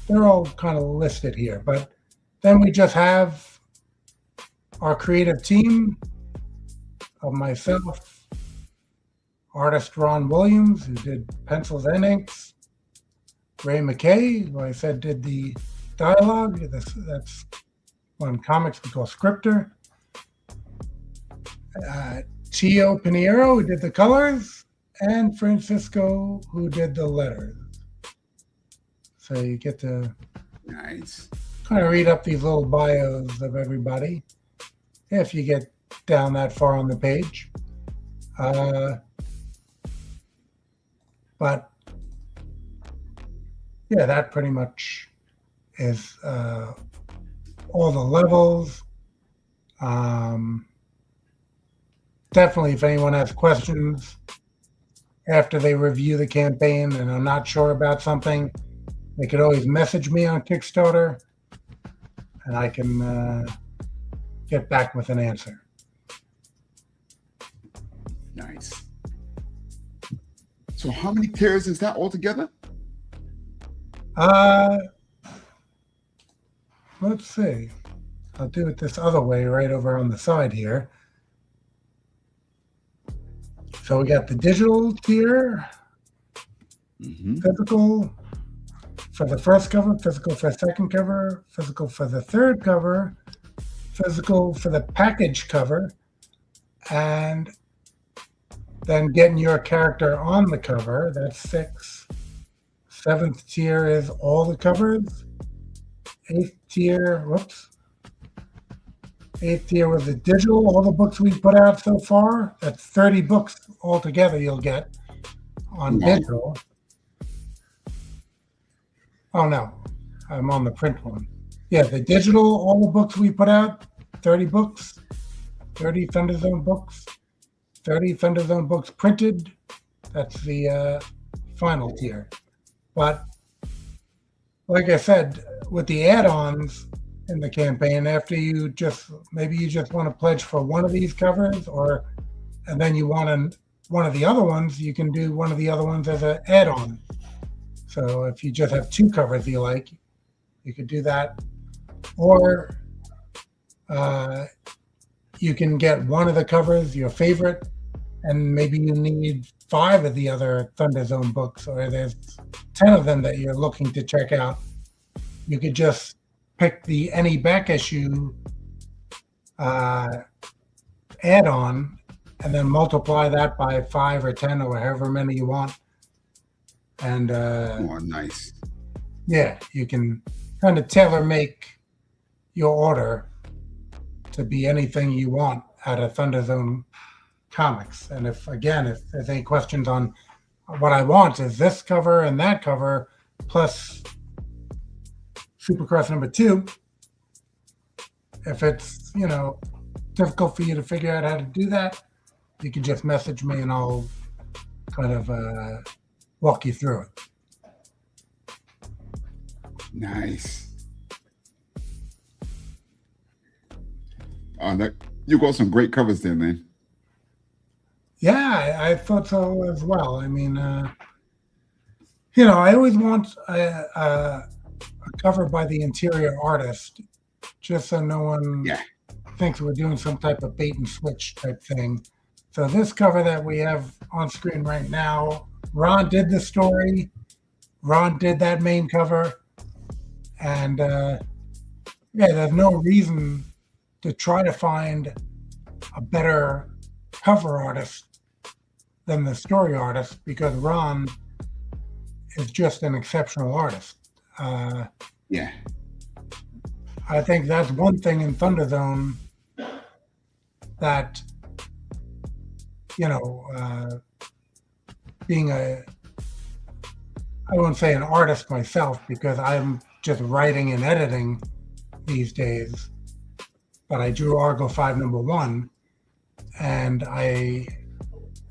They're all kind of listed here, but then we just have our creative team of myself, artist Ron Williams, who did pencils and inks, Ray McKay, who I said did the dialogue. That's one comics we call Scripter. Chio Pinheiro, who did the colors, and Francisco, who did the letters. So you get to kind of read up these little bios of everybody if you get down that far on the page. But yeah, that pretty much is all the levels. Definitely, if anyone has questions after they review the campaign and are not sure about something, they could always message me on Kickstarter, and I can get back with an answer. Nice. So how many tiers is that altogether? Let's see. I'll do it this other way right over on the side here. So we got the digital tier, physical for the first cover, physical for the second cover, physical for the third cover, physical for the package cover, and then getting your character on the cover. That's 6. 7th tier is all the covers. 8th tier, whoops. 8th tier was the digital, all the books we put out so far. That's 30 books altogether you'll get on digital. Oh no, I'm on the print one. Yeah, the digital, all the books we put out, 30 books, 30 ThunderZone books, 30 ThunderZone books printed. That's the final tier. But like I said, with the add-ons in the campaign, after you just want to pledge for one of these covers, and then you want one of the other ones, you can do one of the other ones as an add-on. So if you just have 2 covers you like, you could do that. Or you can get one of the covers, your favorite, and maybe you need 5 of the other ThunderZone books, or there's 10 of them that you're looking to check out. You could just pick the any back issue add-on and then multiply that by 5 or 10 or however many you want. And oh, nice. Yeah, you can kind of tailor make your order to be anything you want out of ThunderZone Comics. And if there's any questions on what I want, is this cover and that cover plus Supercross number 2. If it's, difficult for you to figure out how to do that, you can just message me and I'll kind of walk you through it. Nice. You got some great covers there, man. Yeah, I thought so as well. I mean, I always want a cover by the interior artist, just so no one thinks we're doing some type of bait and switch type thing. So this cover that we have on screen right now, Ron did the story. Ron did that main cover. And there's no reason to try to find a better cover artist than the story artist, because Ron is just an exceptional artist. I think that's one thing in ThunderZone that, being I won't say an artist myself, because I'm just writing and editing these days, but I drew Argo 5 #1, and I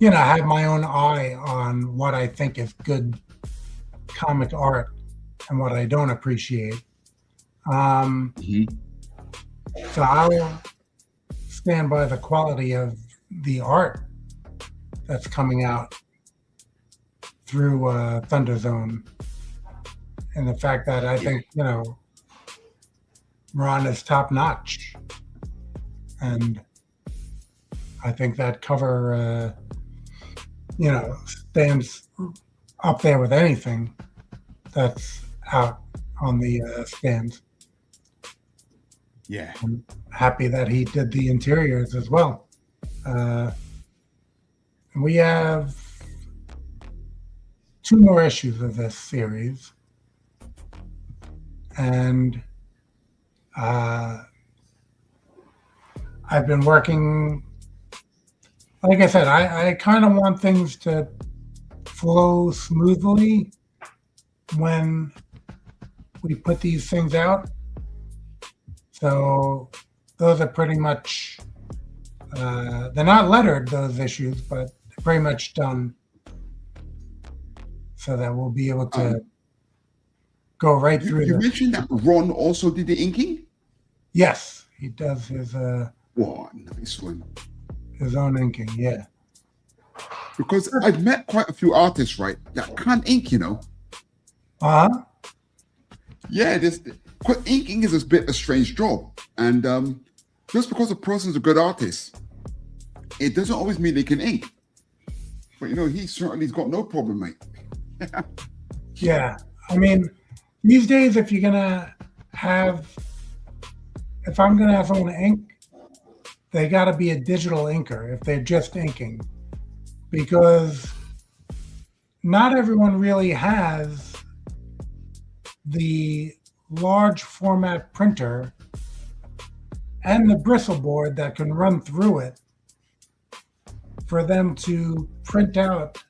have my own eye on what I think is good comic art and what I don't appreciate. So I'll stand by the quality of the art that's coming out through ThunderZone, and the fact that I think Ron is top notch, and I think that cover stands up there with anything that's out on the stands. Yeah, I'm happy that he did the interiors as well. We have 2 more issues of this series, and I've been working, like I said, I kind of want things to flow smoothly when we put these things out. So those are pretty much, they're not lettered, those issues, but they're pretty much done so that we'll be able to go right through. You mentioned that Ron also did the inking? Yes, he does his What nice one. His own inking, yeah. Because I've met quite a few artists, right, that can't ink, you know. Uh-huh. Yeah, inking is a bit a strange job. And just because a person's a good artist, it doesn't always mean they can ink. But, you know, he's got no problem, mate. Yeah. I mean, these days, if I'm going to have someone ink, they got to be a digital inker if they're just inking. Because not everyone really has the large format printer and the bristle board that can run through it for them to print out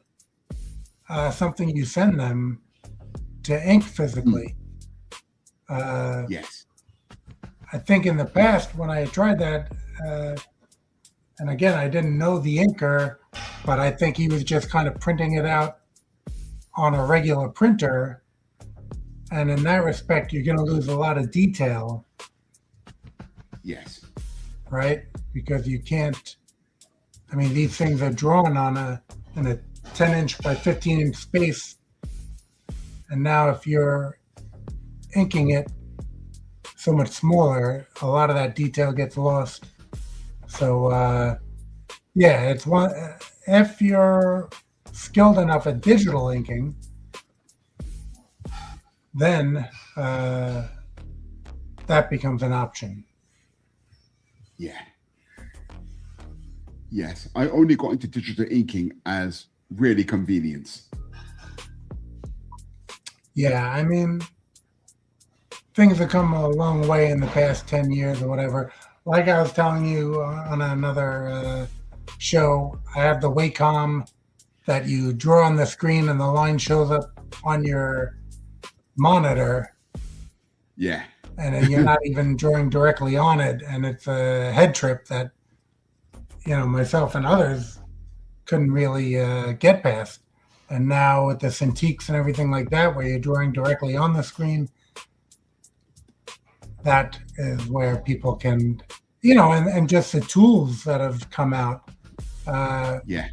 something you send them to ink physically. Yes. I think in the past when I tried that, and again, I didn't know the inker, but I think he was just kind of printing it out on a regular printer. And in that respect, you're going to lose a lot of detail. Yes. Right? Because you can't, I mean, these things are drawn in a 10-inch by 15-inch space. And now if you're inking it so much smaller, a lot of that detail gets lost. So, yeah, it's one, if you're skilled enough at digital inking, then that becomes an option. Yeah. Yes, I only got into digital inking as really convenience. Yeah, I mean, things have come a long way in the past 10 years or whatever. Like I was telling you on another show, I have the Wacom that you draw on the screen and the line shows up on your monitor. Yeah. And then you're not even drawing directly on it. And it's a head trip that, you know, myself and others couldn't really get past. And now with the Cintiqs and everything like that, where you're drawing directly on the screen, that is where people can, you know, and just the tools that have come out. Yeah.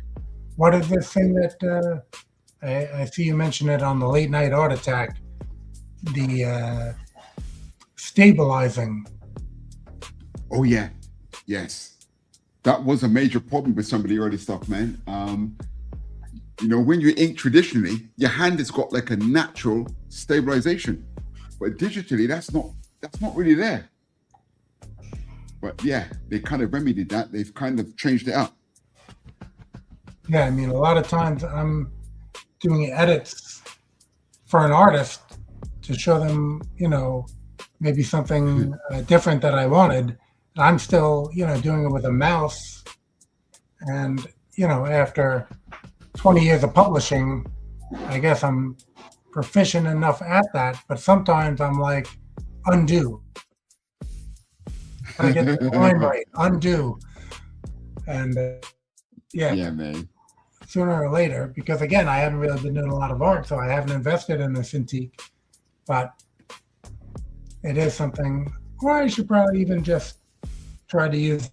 What is this thing that I see you mention it on the Late Night Art Attack? The stabilizing. Oh yeah. Yes. That was a major problem with some of the early stuff, man. You know, when you ink traditionally, your hand has got like a natural stabilization, but digitally, that's not really there. But yeah, they kind of remedied that. They've kind of changed it up. Yeah, I mean, a lot of times I'm doing edits for an artist to show them, you know, maybe something different that I wanted. And I'm still, you know, doing it with a mouse. And, you know, after 20 years of publishing, I guess I'm proficient enough at that. But sometimes I'm like, undo. I get the line right, undo. And Yeah, man. Sooner or later, because again, I haven't really been doing a lot of art, so I haven't invested in the Cintiq, but it is something, or I should probably even just try to use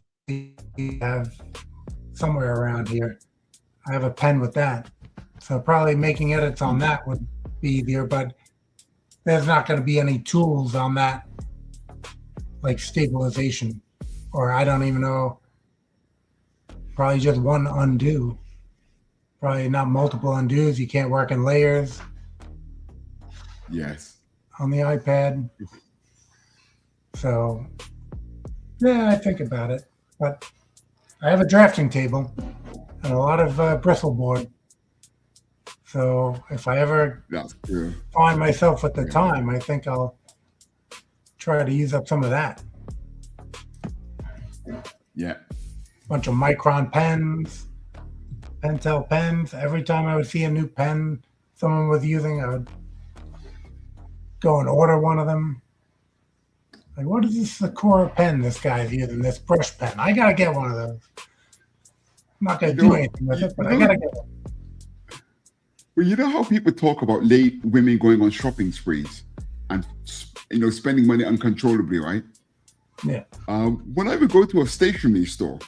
have somewhere around here. I have a pen with that. So probably making edits on that would be easier, but there's not going to be any tools on that, like stabilization, or I don't even know, probably just one undo. Probably not multiple undos. You can't work in layers. Yes. On the iPad. So, yeah, I think about it. But I have a drafting table and a lot of bristle board. So if I ever find myself with the time, I think I'll try to use up some of that. Yeah. Bunch of Micron pens, Pentel pens. Every time I would see a new pen someone was using, I would go and order one of them. Like, what is this Sakura pen this guy's using? This brush pen. I gotta get one of those. I'm not gonna do anything with it, but I gotta get one. Well, you know how people talk about late women going on shopping sprees and spending money uncontrollably, right? Yeah. When I would go to a stationery store,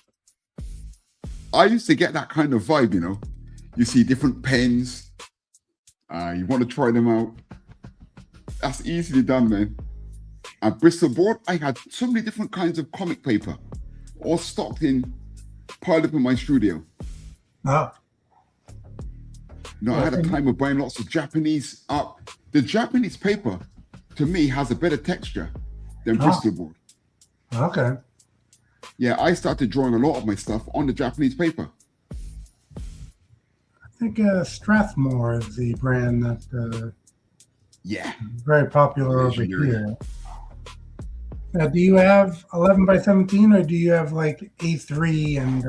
I used to get that kind of vibe. You see different pens, you want to try them out. That's easily done, man. At Bristol Board, I had so many different kinds of comic paper, all stocked piled up in my studio. Oh. I had a time of buying lots of Japanese art. The Japanese paper, to me, has a better texture than Bristol Board. Okay. Yeah, I started drawing a lot of my stuff on the Japanese paper. I think Strathmore is the brand that yeah, very popular over here. Now, do you have 11 by 17 or do you have like A3 and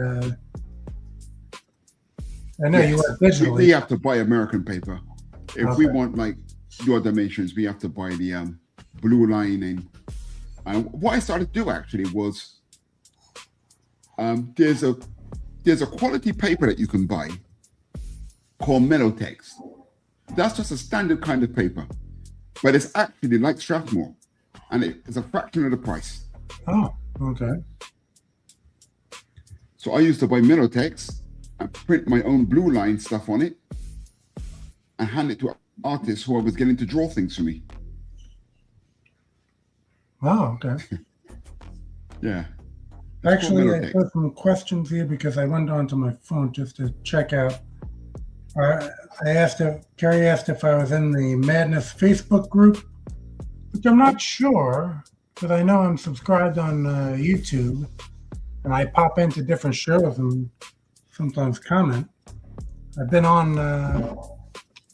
I know you work digitally. We have to buy American paper. If we want like your dimensions, we have to buy the blue line. And what I started to do actually was there's a quality paper that you can buy called Melotex. That's just a standard kind of paper, but it's actually like Strathmore, and it's a fraction of the price. Oh, okay. So I used to buy Melotex and print my own blue line stuff on it and hand it to artists who I was getting to draw things for me. Oh, okay. Yeah. Actually, I put some questions here because I went onto my phone just to check out. Carrie asked if I was in the Madness Facebook group, which I'm not sure, because I know I'm subscribed on YouTube, and I pop into different shows and sometimes comment. I've been on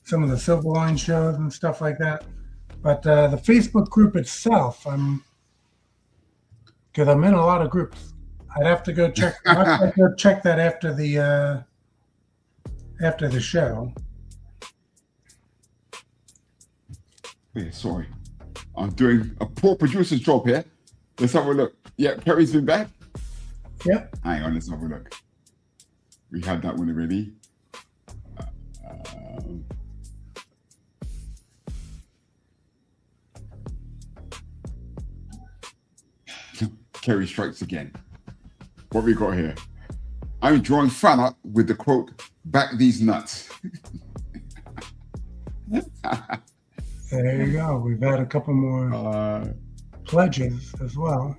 some of the Silverline shows and stuff like that, but the Facebook group itself, because I'm in a lot of groups. I'd have to go check. I'd have to go check that after the show. Yeah, sorry. I'm doing a poor producer's job here. Let's have a look. Yeah, Kerry's been back. Yep. Hang on, let's have a look. We had that one already. Kerry strikes again. What we got here? I'm drawing fan art with the quote, "Back these nuts." There you go. We've had a couple more pledges as well.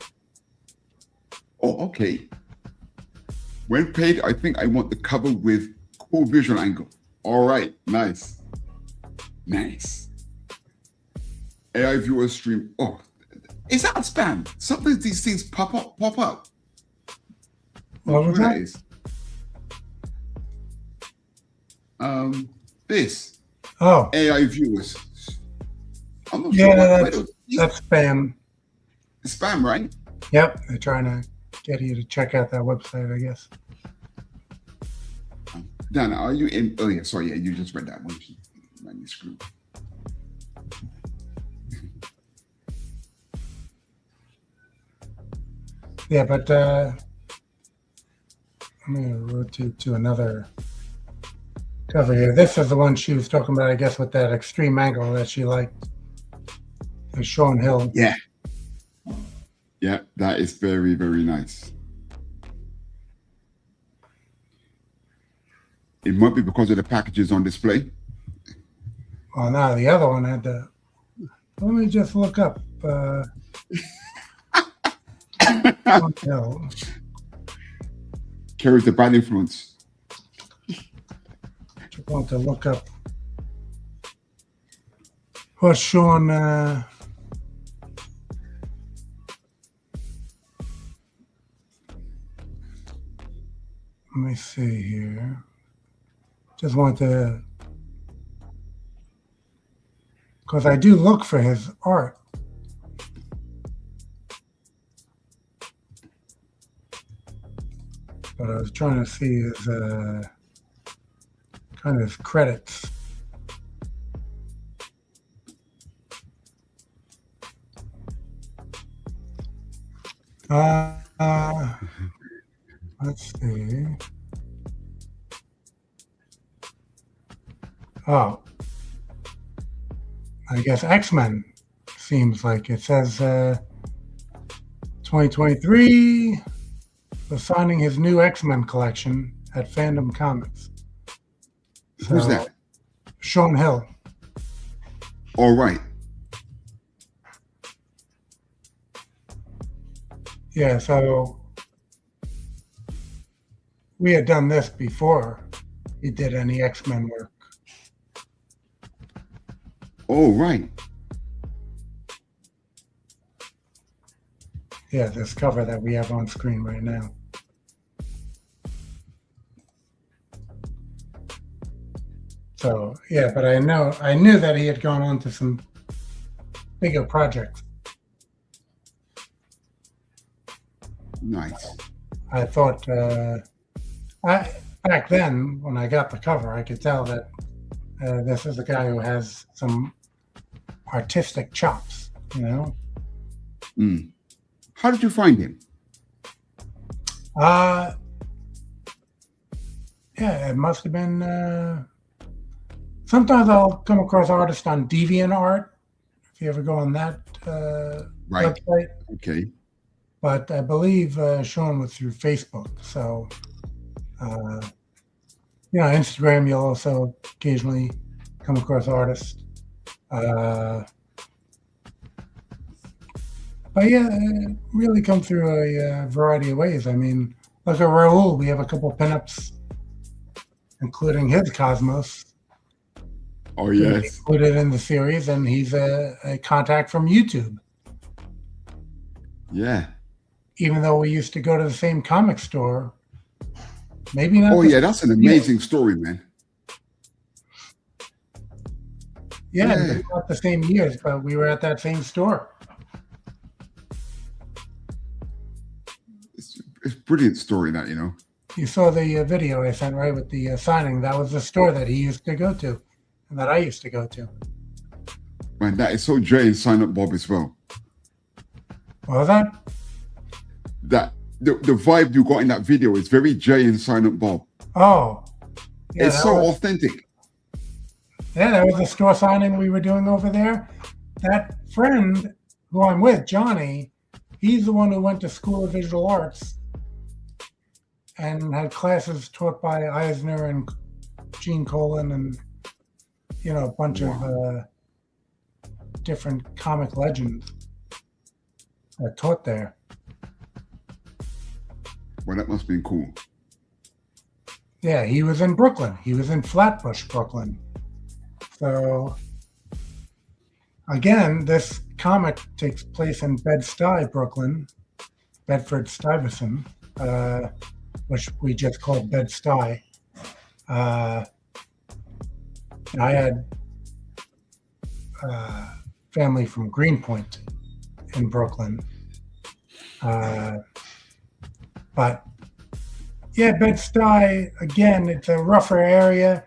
Oh, okay. When paid, I think I want the cover with cool visual angle. All right, nice. Nice. AI viewer stream. Oh, is that spam? Sometimes these things pop up. What was that? Is. This. Oh. AI viewers. I'm not yeah, sure that's spam. It's spam, right? Yep, they're trying to get you to check out that website, I guess. Dana, are you in? Oh yeah, sorry, yeah, you just read that one. Manuscript. Yeah, but I'm going to rotate to another cover here. This is the one she was talking about, I guess, with that extreme angle that she liked. The Sean Hill. Yeah. Yeah, that is very, very nice. It might be because of the packages on display. Well, now the other one had to. Let me just look up. Sean Hill. Carries the bad influence. Just want to look up what Sean. Let me see here. Just want to, because I do look for his art. But I was trying to see his kind of credits. Let's see. Oh, I guess X-Men seems like it says 2023 was signing his new X-Men collection at Fandom Comics. So, Who's that? Sean Hill. All right. Yeah, so we had done this before he did any X-Men work. Oh, right. Yeah, this cover that we have on screen right now. So yeah, but I knew that he had gone on to some bigger projects. Nice. I thought back then when I got the cover, I could tell that this is a guy who has some artistic chops, you know. Mm. How did you find him? Yeah, it must have been. Sometimes I'll come across artists on DeviantArt, if you ever go on that Right. website. Okay. But I believe Sean was through Facebook. So, Instagram, you'll also occasionally come across artists. But yeah, it really come through a variety of ways. I mean, look at Raul. We have a couple pinups, including his Cosmos. Oh, yes. Included in the series, and he's a contact from YouTube. Yeah. Even though we used to go to the same comic store, maybe not. Oh, yeah, that's an amazing story, man. Yeah, not the same years, but we were at that same store. It's a brilliant story, that, you know. You saw the video I sent, right, with the signing. That was the store that he used to go to, and that I used to go to. Man, that is so Jay and Silent Bob as well. What was that? That the vibe you got in that video is very Jay and Silent Bob. Oh, yeah, it's so authentic. Yeah, that was the store signing we were doing over there. That friend who I'm with, Johnny, he's the one who went to School of Visual Arts and had classes taught by Eisner and Gene Colan and, a bunch of different comic legends that taught there. Well, that must have been cool. Yeah, he was in Brooklyn. He was in Flatbush, Brooklyn. So, again, this comic takes place in Bed-Stuy, Brooklyn, Bedford-Stuyvesant, which we just called Bed-Stuy. I had family from Greenpoint in Brooklyn. But, yeah, Bed-Stuy, again, it's a rougher area.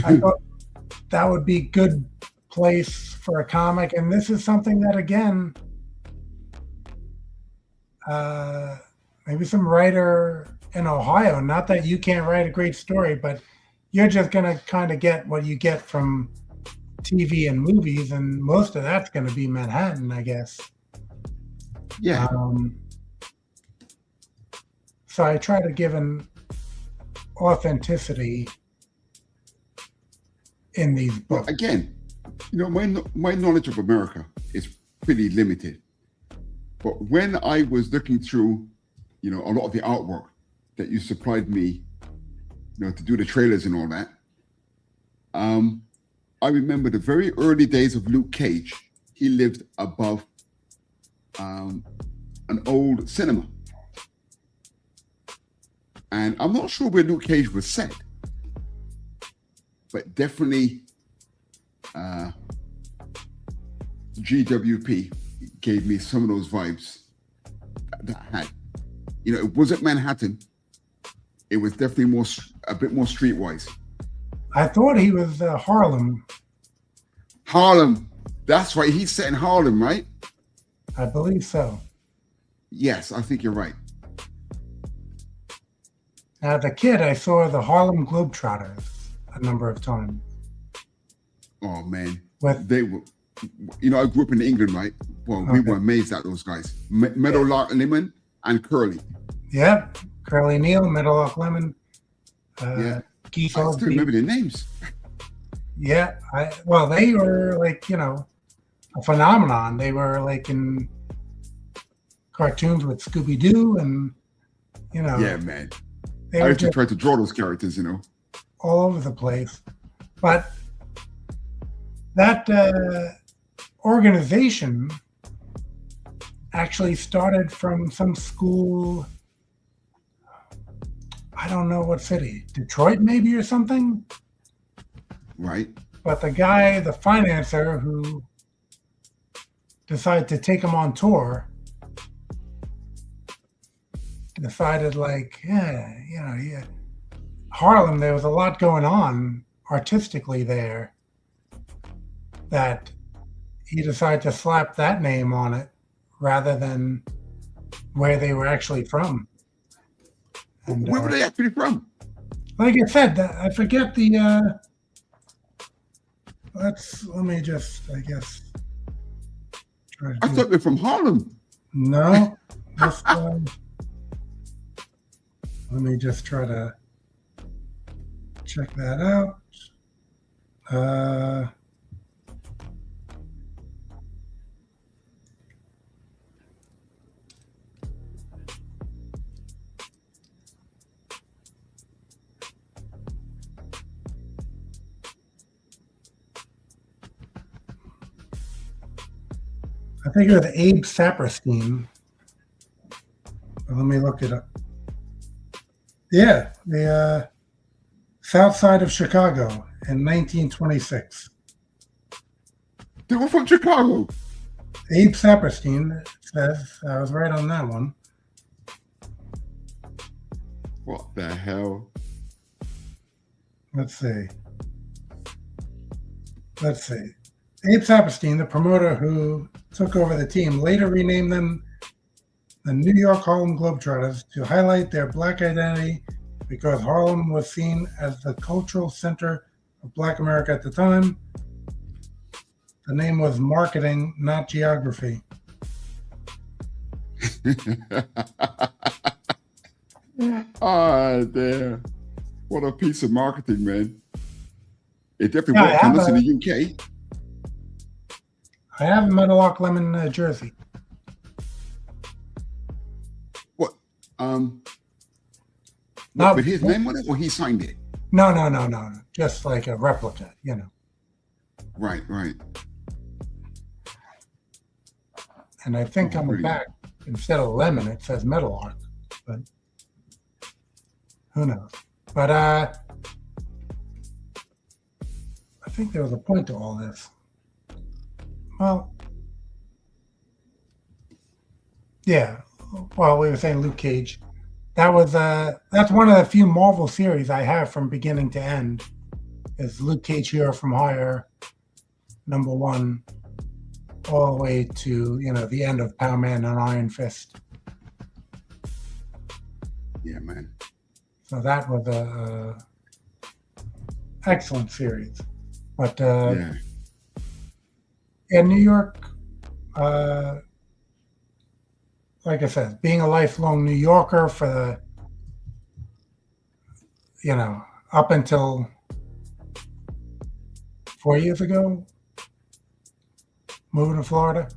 I thought that would be a good place for a comic. And this is something that, again, maybe some writer in Ohio, not that you can't write a great story, but you're just going to kind of get what you get from TV and movies. And most of that's going to be Manhattan, I guess. Yeah. So I try to give an authenticity in these books. Well, again, my knowledge of America is pretty limited. But when I was looking through, a lot of the artwork that you supplied me, to do the trailers and all that, I remember the very early days of Luke Cage. He lived above an old cinema. And I'm not sure where Luke Cage was set, but definitely GWP gave me some of those vibes that I had. It wasn't Manhattan. It was definitely a bit more streetwise. I thought he was Harlem. Harlem. That's right. He's set in Harlem, right? I believe so. Yes, I think you're right. As a kid, I saw the Harlem Globetrotters a number of times. Oh man, With they were. You know, I grew up in England, right? Well, we were amazed at those guys. Meadowlark Lemon and Curly. Yep, Curly Neal, Meadowlark Lemon. Keith I still remember their names. Yeah, well, they were like, you know, a phenomenon. They were like in cartoons with Scooby-Doo and, you know. Yeah, man. They I were used to just try to draw those characters, you know. all over the place. But that organization actually started from some school, I don't know what city, Detroit maybe or something. Right. But the guy, the financier who decided to take him on tour, decided like, Harlem, there was a lot going on artistically there that he decided to slap that name on it rather than where they were actually from. And, where were they actually from? Like I said, I forget the. Let me just, I guess. I thought they're from Harlem. No. This one. Let me just try to check that out. I think it was Abe Saperstein. Let me look it up. Yeah, the South Side of Chicago in 1926. They were from Chicago. Abe Saperstein says, I was right on that one. What the hell? Let's see. Abe Saperstein, the promoter who took over the team, later renamed them the New York Harlem Globetrotters to highlight their Black identity because Harlem was seen as the cultural center of Black America at the time. The name was marketing, not geography. Ah, damn. What a piece of marketing, man. It definitely worked on us in the UK. I have a Meadowlark Lemon jersey. What? No, with his name on it, or he signed it? No. Just like a replica, you know. Right. And I think on the back, instead of lemon, it says Meadowlark. But who knows? But I think there was a point to all this. Well, yeah. Well, we were saying Luke Cage. That's one of the few Marvel series I have from beginning to end. Is Luke Cage Hero from Hire, #1, all the way to the end of Power Man and Iron Fist. Yeah, man. So that was a excellent series. But in New York, like I said, being a lifelong New Yorker for up until 4 years ago, moving to Florida,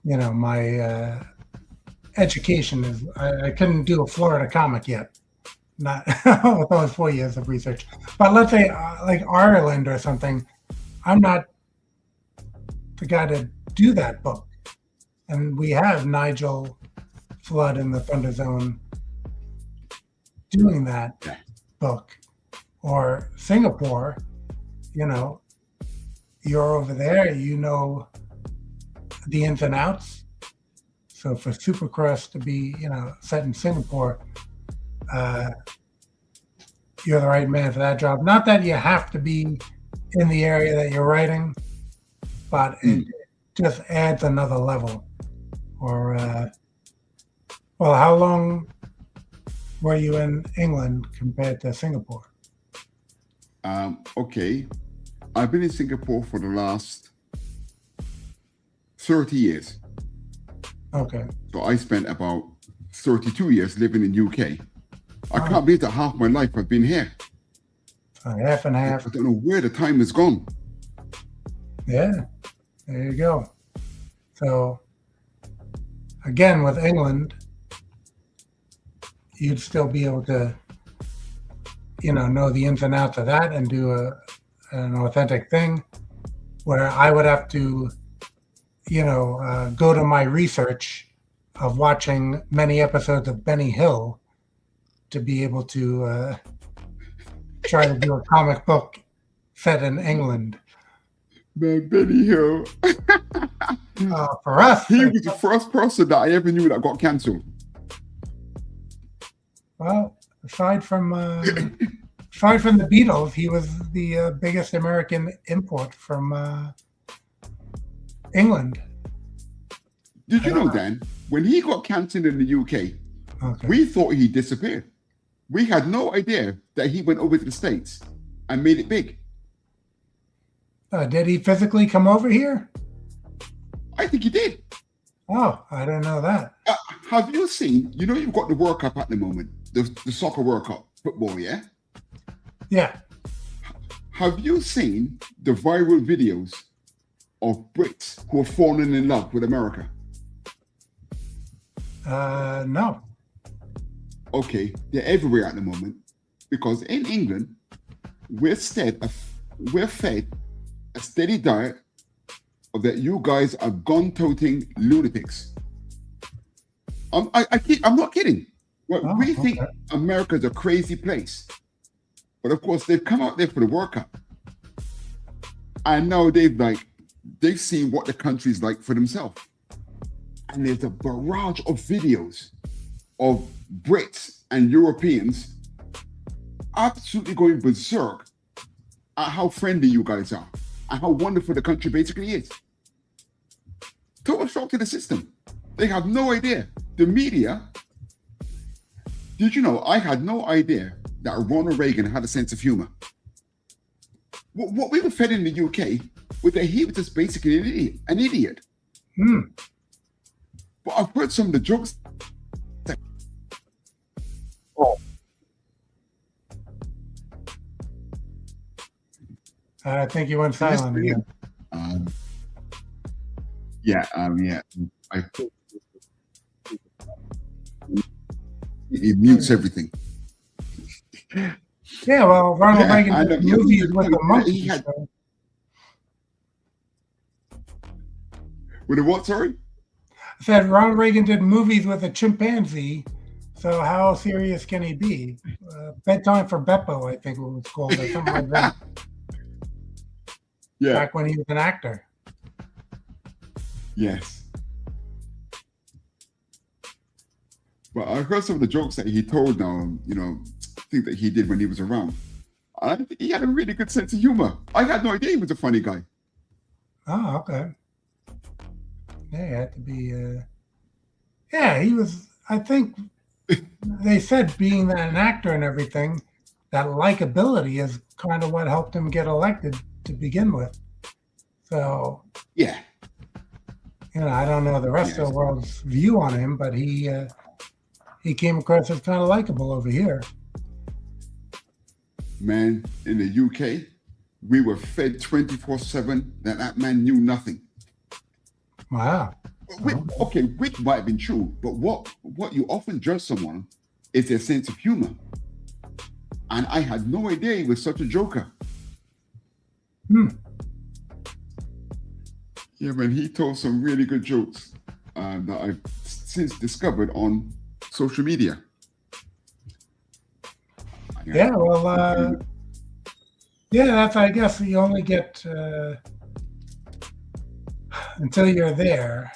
my education is, I couldn't do a Florida comic yet, not with those 4 years of research. But let's say like Ireland or something, I'm not the guy to do that book. And we have Nigel Flood in the ThunderZone doing that book. Or Singapore, you're over there, the ins and outs. So for Supercross to be, set in Singapore, you're the right man for that job. Not that you have to be in the area that you're writing, but it just adds another level Or, well, how long were you in England compared to Singapore? Okay, I've been in Singapore for the last 30 years. Okay. So I spent about 32 years living in UK. I can't believe that half my life I've been here. Half and half. I don't know where the time has gone. Yeah, there you go. So, again, with England, you'd still be able to, know the ins and outs of that and do an authentic thing, where I would have to, go to my research of watching many episodes of Benny Hill to be able to try to do a comic book set in England. Man, Benny Hill. For us, He was the first person that I ever knew that got cancelled. Well, aside from the Beatles, he was the biggest American import from England. Did you know, Dan, when he got cancelled in the UK, we thought he disappeared. We had no idea that he went over to the States and made it big. Did he physically come over here? I think he did. Oh, I didn't know that. Have you seen, you've got the World Cup at the moment, the soccer World Cup, football, yeah? Yeah. Have you seen the viral videos of Brits who are falling in love with America? No. Okay, they're everywhere at the moment because in England, we're fed a steady diet of that you guys are gun-toting lunatics. I'm not kidding. Well, we think America's a crazy place, but of course they've come out there for the World Cup, and now they've seen what the country's like for themselves, and there's a barrage of videos of Brits and Europeans absolutely going berserk at how friendly you guys are and how wonderful the country basically is. Total shock to the system. They have no idea. The media, did you know, I had no idea that Ronald Reagan had a sense of humor. What we were fed in the UK was that he was just basically an idiot. But I've heard some of the jokes. I think you went silent again. Yeah. It mutes everything. Yeah, well, Ronald Reagan did movies with the monkeys. With a what, sorry? I said Ronald Reagan did movies with a chimpanzee, so how serious can he be? Bedtime for Beppo, I think it was called, or something like that. Yeah. Back when he was an actor. Yes. But I heard some of the jokes that he told now, things that he did when he was around. I think he had a really good sense of humor. I had no idea he was a funny guy. Oh, okay. Yeah, he had to be, he was, I think they said being an actor and everything, that likability is kind of what helped him get elected to begin with. So, yeah. I don't know the rest of the world's view on him, but he came across as kind of likable over here. Man, in the UK, we were fed 24/7 that man knew nothing. Wow. Which might have been true, but what you often judge someone is their sense of humor. And I had no idea he was such a joker. Yeah, man, he told some really good jokes that I've since discovered on social media. Yeah, well, that's, I guess, you only get until you're there,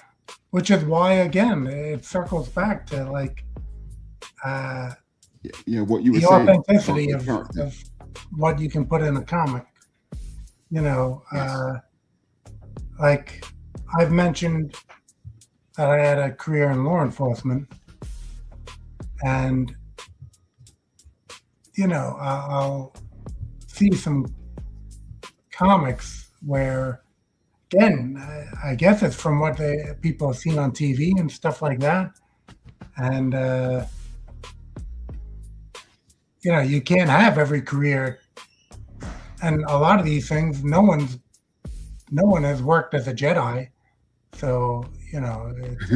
which is why, again, it circles back to what you were the saying, authenticity of what you can put in a comic. Like I've mentioned, that I had a career in law enforcement, and I'll see some comics where, again, I guess it's from what people have seen on TV and stuff like that, and you can't have every career, and a lot of these things, no one has worked as a Jedi, so it's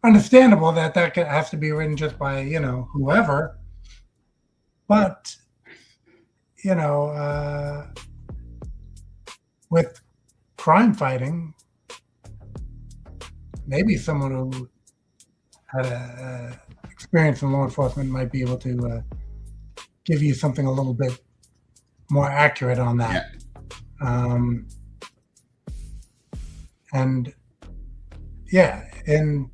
understandable that has to be written just by whoever, but with crime fighting, maybe someone who had a experience in law enforcement might be able to give you something a little bit more accurate on that. And yeah, in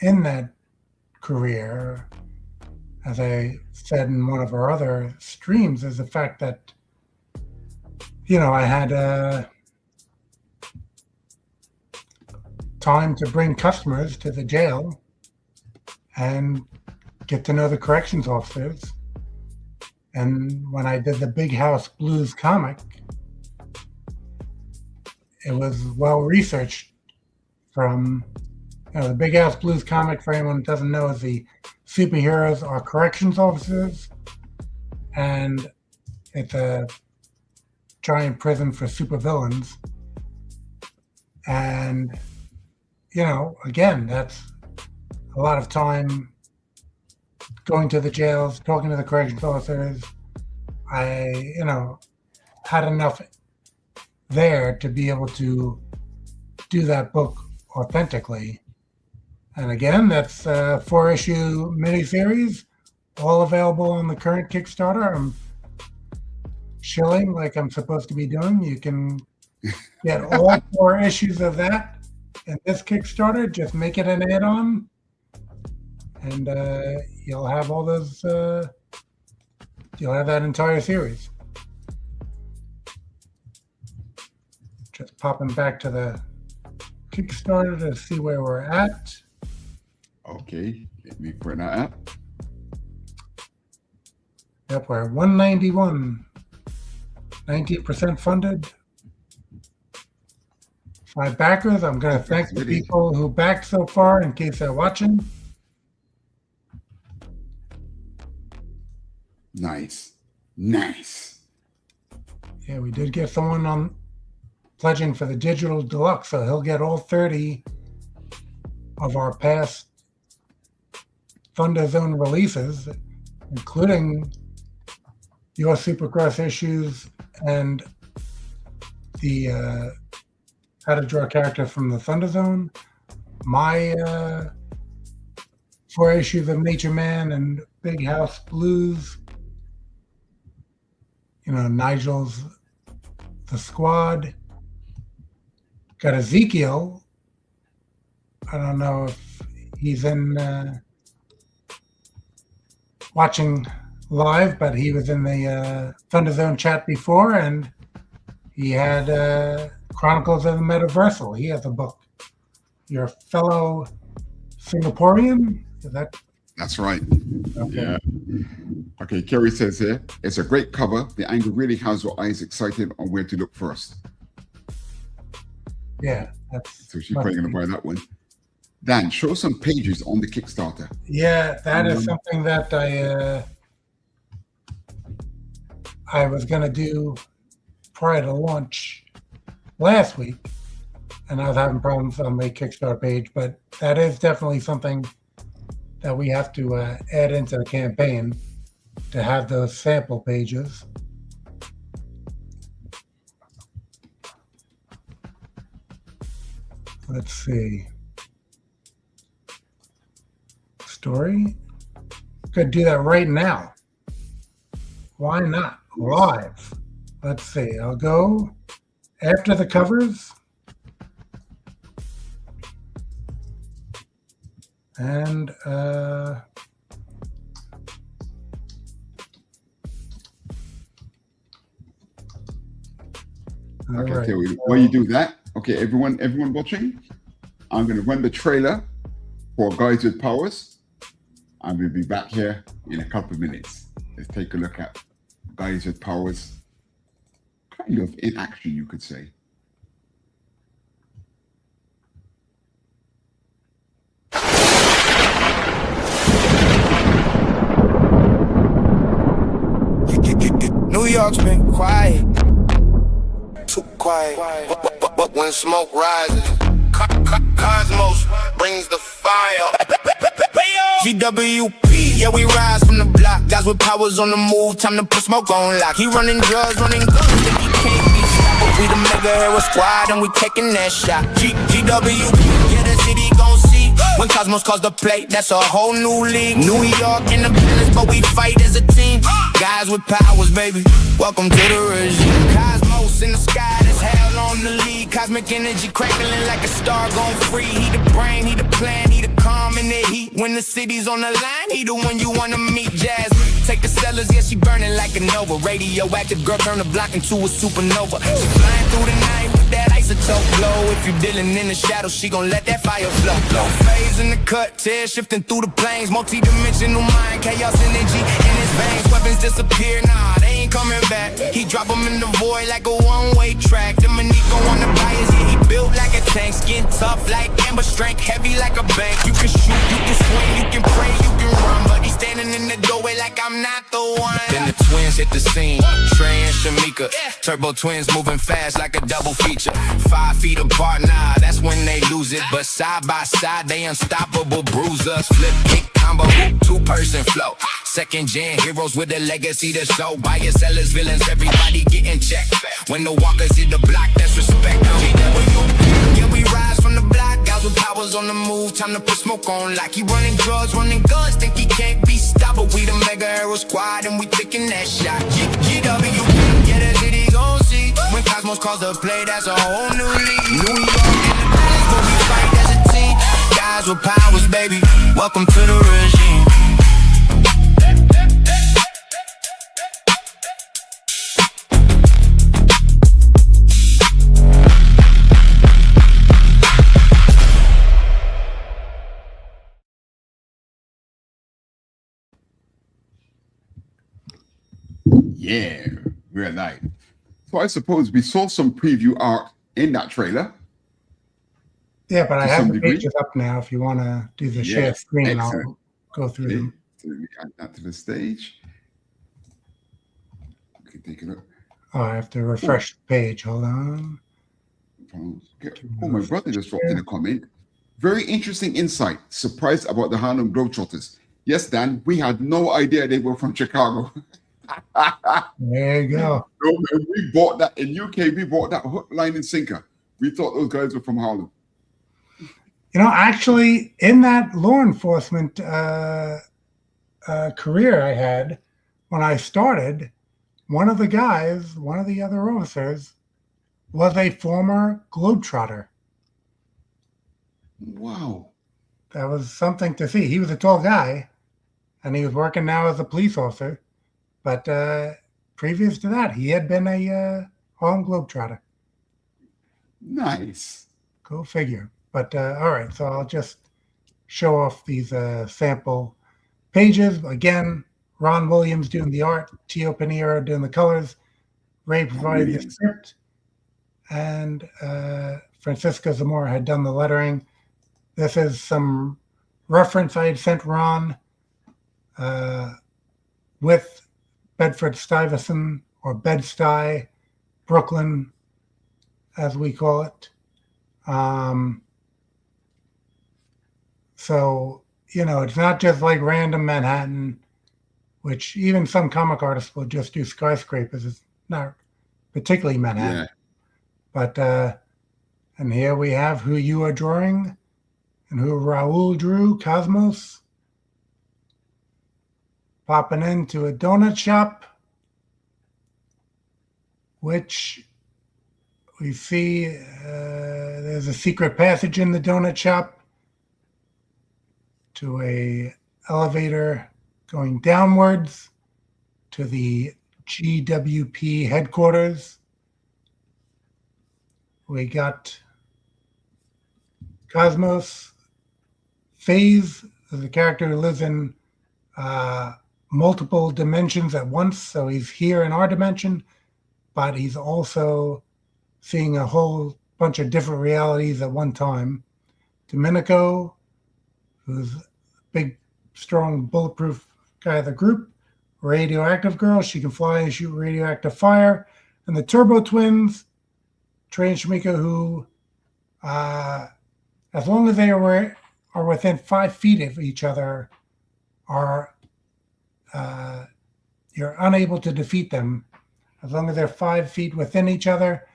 that career, as I said in one of our other streams, is the fact that I had time to bring customers to the jail and get to know the corrections officers. And when I did the Big House Blues comic, it was well researched from the Big House Blues comic, for anyone who doesn't know, is the superheroes are corrections officers, and it's a giant prison for supervillains. And again, that's a lot of time going to the jails, talking to the corrections officers. I had enough there to be able to do that book authentically. And again, that's a 4-issue miniseries, all available on the current Kickstarter. I'm shilling like I'm supposed to be doing. You can get all 4 issues of that in this Kickstarter. Just make it an add-on, and you'll have all those. You'll have that entire series. Just popping back to the Kickstarter to see where we're at. Okay, let me bring that up. Yep, we're at 191, 19% funded. 5 backers. I'm going to thank the people who backed so far in case they're watching. Nice. Yeah, we did get someone on pledging for the digital deluxe, so he'll get all 30 of our past ThunderZone releases, including your Supercross issues and the How to Draw Characters from the ThunderZone, my 4 issues of Nature Man and Big House Blues, Nigel's The Squad. Got Ezekiel. I don't know if he's in watching live, but he was in the ThunderZone chat before, and he had Chronicles of the Metaversal. He has a book. Your fellow Singaporean? Is that? That's right. Okay. Yeah. Okay, Kerry says here, it's a great cover. The angle really has your eyes excited on where to look first. Yeah. So she's probably going to buy that one. Dan, show some pages on the Kickstarter. Yeah, that is something that I was going to do prior to launch last week, and I was having problems on my Kickstarter page, but that is definitely something that we have to add into the campaign to have those sample pages. Let's see. Story. Could do that right now. Why not? Live. Let's see. I'll go after the covers. And Okay, right. While you do that, okay, everyone watching, I'm going to run the trailer for Guys with Powers, and we'll be back here in a couple of minutes. Let's take a look at Guys with Powers, kind of in action, you could say. New York's been quiet, too quiet. But when smoke rises, Cosmos brings the fire. GWP, yeah, we rise from the block. Guys with powers on the move, time to put smoke on lock. He running drugs, running guns, think he can't be stopped. We the mega hero squad and we taking that shot. GWP, yeah, the city gon' see. When Cosmos calls the plate, that's a whole new league. New York in the business, but we fight as a team. Guys with powers, baby, welcome to the regime. Cosmos in the sky, that's hell on the lead. Cosmic energy crackling like a star going free. He the brain, he the plan, he the calm in the heat. When the city's on the line, he the one you wanna meet. Jazz, take the sellers, yeah, she burning like a nova. Radioactive girl, turn the block into a supernova. She flying through the night with that isotope glow. If you dealing in the shadows, she gon' let that fire flow. Phase in the cut, tear shifting through the planes. Multi-dimensional mind, chaos energy in his veins. Weapons disappear, nah, they ain't coming back. He drop them in the void like a one-way track. Dominico on the bias, yeah, he built like a tank. Skin tough like amber, strength heavy like a bank. You can shoot, you can swing, you can pray, you can run, but he's standing in the doorway like I'm not the one. Then the twins hit the scene, Trey and Shamika. Turbo twins moving fast like a double feature. 5 feet apart, nah, that's when they lose it. But side by side, they unstoppable bruisers. Flip kick combo, 2-person flow. Second gen heroes with a legacy to show. Buyers, sellers, villains, everybody getting checked. When the walkers hit the block, that's respect. Yeah, we rise from the block. Guys with powers on the move, time to put smoke on lock. He running drugs, running guns, think he can't be stopped. But we the mega hero squad and we taking that shot. GW, yeah, the city gon' see. When Cosmos calls the play, that's a whole new league. New York in the business, but we fight as a team. Guys with powers, baby, welcome to the regime. Yeah, we're live. So I suppose we saw some preview art in that trailer. Yeah, but I To have some the degree. pages up now. If you want to do the share Yes, screen, excellent. I'll go through Okay, them. so let me add that to the stage. We can take a look. Oh, I have to refresh the page. Hold on. Oh, my brother just dropped in a comment. Very interesting insight. Surprised about the Harlem Globetrotters. Yes, Dan, we had no idea they were from Chicago. There you go. No, man, we bought that in UK. We bought that hook, line, and sinker. We thought those guys were from Harlem. You know, actually, in that law enforcement career I had, when I started, one of the guys, one of the other officers, was a former Globetrotter. Wow. That was something to see. He was a tall guy, and he was working now as a police officer. But previous to that, he had been a Harlem Globetrotter. Nice. Go figure. But all right, so I'll just show off these sample pages. Again, Ron Williams doing the art, Tio Pinheiro doing the colors, Ray provided the script, and Francisco Zamora had done the lettering. This is some reference I had sent Ron with Bedford Stuyvesant, or Bed-Stuy, Brooklyn, as we call it. So, you know, it's not just like random Manhattan, which even some comic artists will just do skyscrapers. It's not particularly Manhattan. Yeah. But, and here we have who you are drawing and who Raul drew, Cosmos. Popping into a donut shop, which we see there's a secret passage in the donut shop to a elevator going downwards to the GWP headquarters. We got Cosmos. PHAZE is a character who lives in multiple dimensions at once. So he's here in our dimension, but he's also seeing a whole bunch of different realities at one time. Dominico, who's a big, strong, bulletproof guy of the group. Radioactive Girl, she can fly and shoot radioactive fire. And the Turbo Twins, Trey and Shamika, who, as long as they are within 5 feet of each other, you're unable to defeat them. As long as they're 5 feet within each other.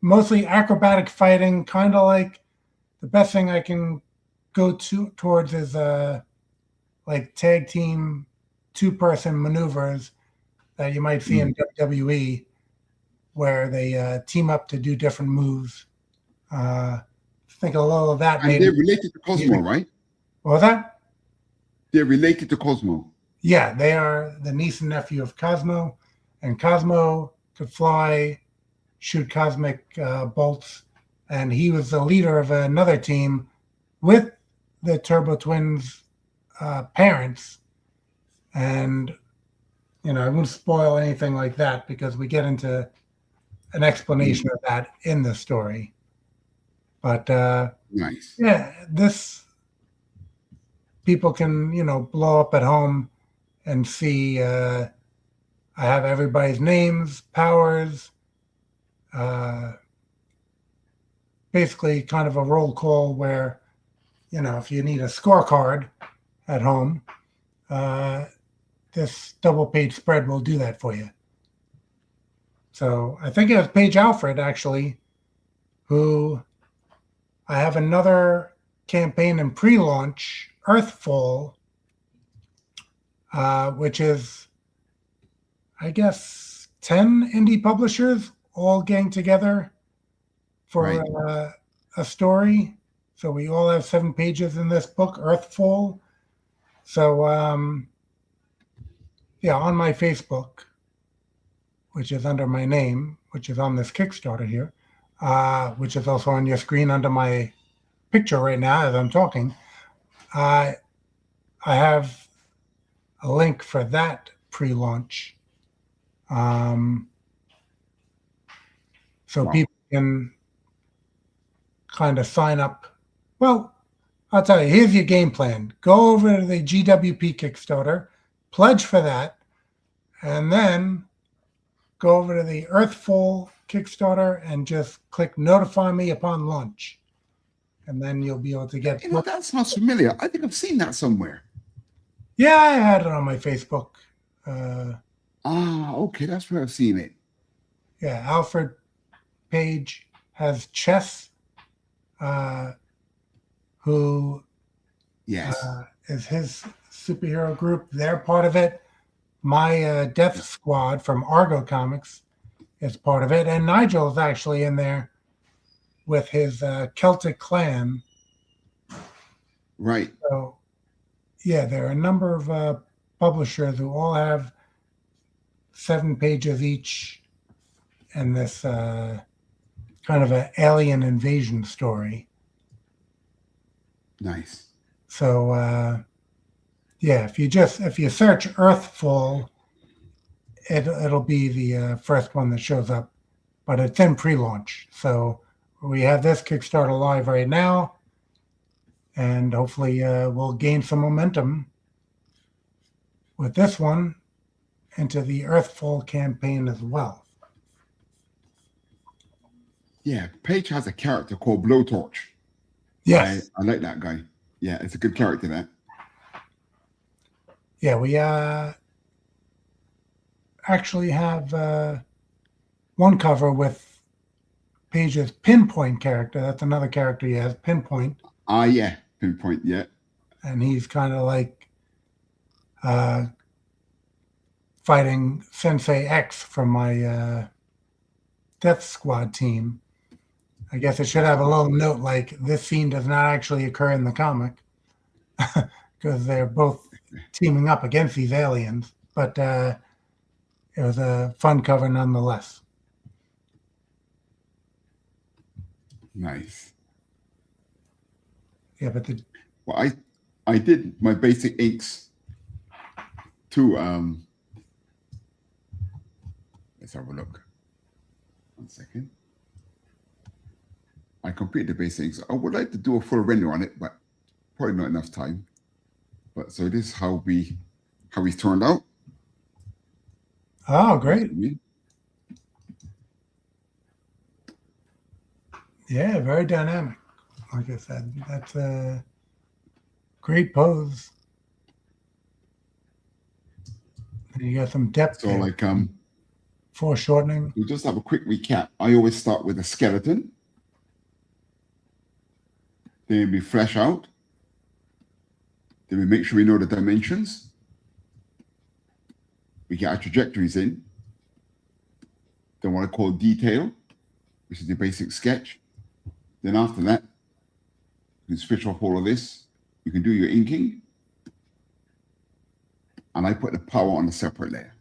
Mostly acrobatic fighting, kind of like the best thing I can go towards is like tag team 2-person maneuvers that you might see in WWE, where they team up to do different moves. Think a little of that. And they're related to Cosmo, right? What was that? They're related to Cosmo. Yeah, they are the niece and nephew of Cosmo, and Cosmo could fly, shoot cosmic bolts, and he was the leader of another team with the Turbo Twins' parents. And, I won't spoil anything like that because we get into an explanation of that in the story. But, nice. Yeah, this people can, blow up at home and see I have everybody's names, powers, basically kind of a roll call where, if you need a scorecard at home, this double-page spread will do that for you. So I think it was Paige Alfred, actually, who I have another campaign in pre-launch, Earthfall, which is, I guess, 10 indie publishers all getting together for a story. So we all have 7 pages in this book, Earthfall. So, on my Facebook, which is under my name, which is on this Kickstarter here, which is also on your screen under my picture right now as I'm talking, I have a link for that pre-launch. So people can kind of sign up. Well, I'll tell you, here's your game plan. Go over to the GWP Kickstarter, pledge for that, and then go over to the Earthfall Kickstarter and just click notify me upon launch. And then you'll be able to get... that sounds familiar. I think I've seen that somewhere. Yeah, I had it on my Facebook. Okay, that's where I've seen it. Yeah, Alfred Page has Chess, who is his superhero group. They're part of it. My Death Squad from Argo Comics is part of it. And Nigel is actually in there with his Celtic clan. Right. So, yeah, there are a number of publishers who all have 7 pages each in this kind of an alien invasion story. Nice. So, if you search Earthfall, it'll be the first one that shows up, but it's in pre-launch. So we have this Kickstarter live right now, and hopefully we'll gain some momentum with this one into the Earthfall campaign as well. Yeah, Paige has a character called Blowtorch. Yes. I like that guy. Yeah, it's a good character, that. Yeah, we actually have one cover with Paige's Pinpoint character. That's another character he has, Pinpoint. Yeah, Pinpoint, yeah. And he's kind of like fighting Sensei X from my Death Squad team. I guess it should have a little note like this scene does not actually occur in the comic because they're both teaming up against these aliens. But it was a fun cover nonetheless. Nice. Yeah, but Well, I did my basic inks to let's have a look. 1 second. I completed the basics. I would like to do a full render on it, but probably not enough time. But so this is how we turned out. Oh, great. Yeah, very dynamic. Like I said, that's a great pose. And you got some depth. So there. like Foreshortening. we'll just have a quick recap. I always start with a skeleton. Then we flesh out. Then we make sure we know the dimensions. We get our trajectories in. Then what I call detail, which is the basic sketch. Then after that, you can switch off all of this. You can do your inking. And I put the power on a separate layer.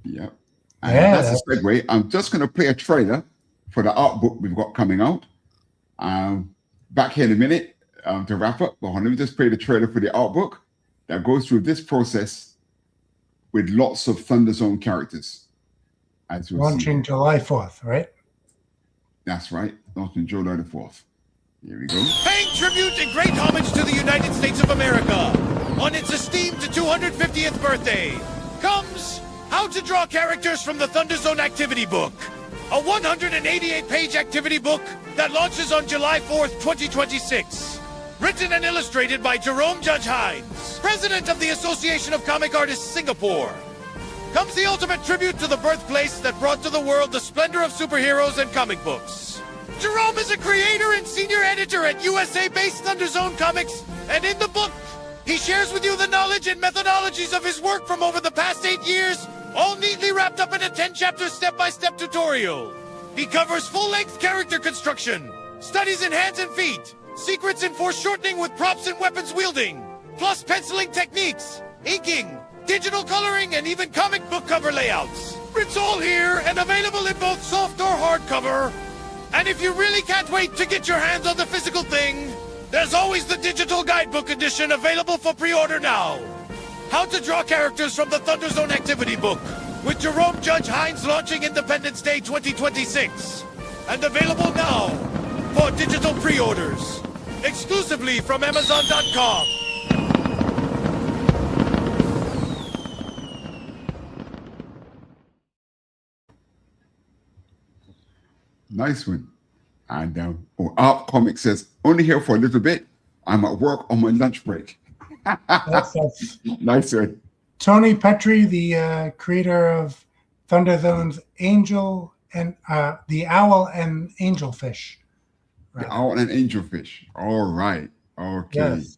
Yep. And Yeah, that's a segue. I'm just going to play a trailer for the art book we've got coming out. Back here in a minute to wrap up. But let me just play the trailer for the art book that goes through this process with lots of ThunderZone characters. As you'll Launching see. July 4th, right? That's right. Launching July the 4th. Here we go. Paying tribute and great homage to the United States of America on its esteemed 250th birthday comes How to Draw Characters from the ThunderZone Activity Book, a 188-page activity book that launches on July 4th, 2026. Written and illustrated by Jerome Judge Hinds, president of the Association of Comic Artists Singapore, comes the ultimate tribute to the birthplace that brought to the world the splendor of superheroes and comic books. Jerome is a creator and senior editor at USA-based ThunderZone Comics, and in the book, he shares with you the knowledge and methodologies of his work from over the past 8 years, all neatly wrapped up in a 10-chapter step-by-step tutorial. He covers full-length character construction, studies in hands and feet, secrets in foreshortening with props and weapons wielding, plus penciling techniques, inking, digital coloring, and even comic book cover layouts. It's all here and available in both soft or hardcover. And if you really can't wait to get your hands on the physical thing, there's always the digital guidebook edition available for pre-order now. How to Draw Characters from the ThunderZone Activity Book, with Jerome Judge Hinds launching Independence Day 2026. And available now for digital pre-orders, exclusively from Amazon.com. Nice one. And Art Comic says, only here for a little bit. I'm at work on my lunch break. That's Nice one. Tony Petrie, the creator of ThunderZone's Angel and the Owl and Angelfish. The Owl and Angelfish. All right. Okay. Yes.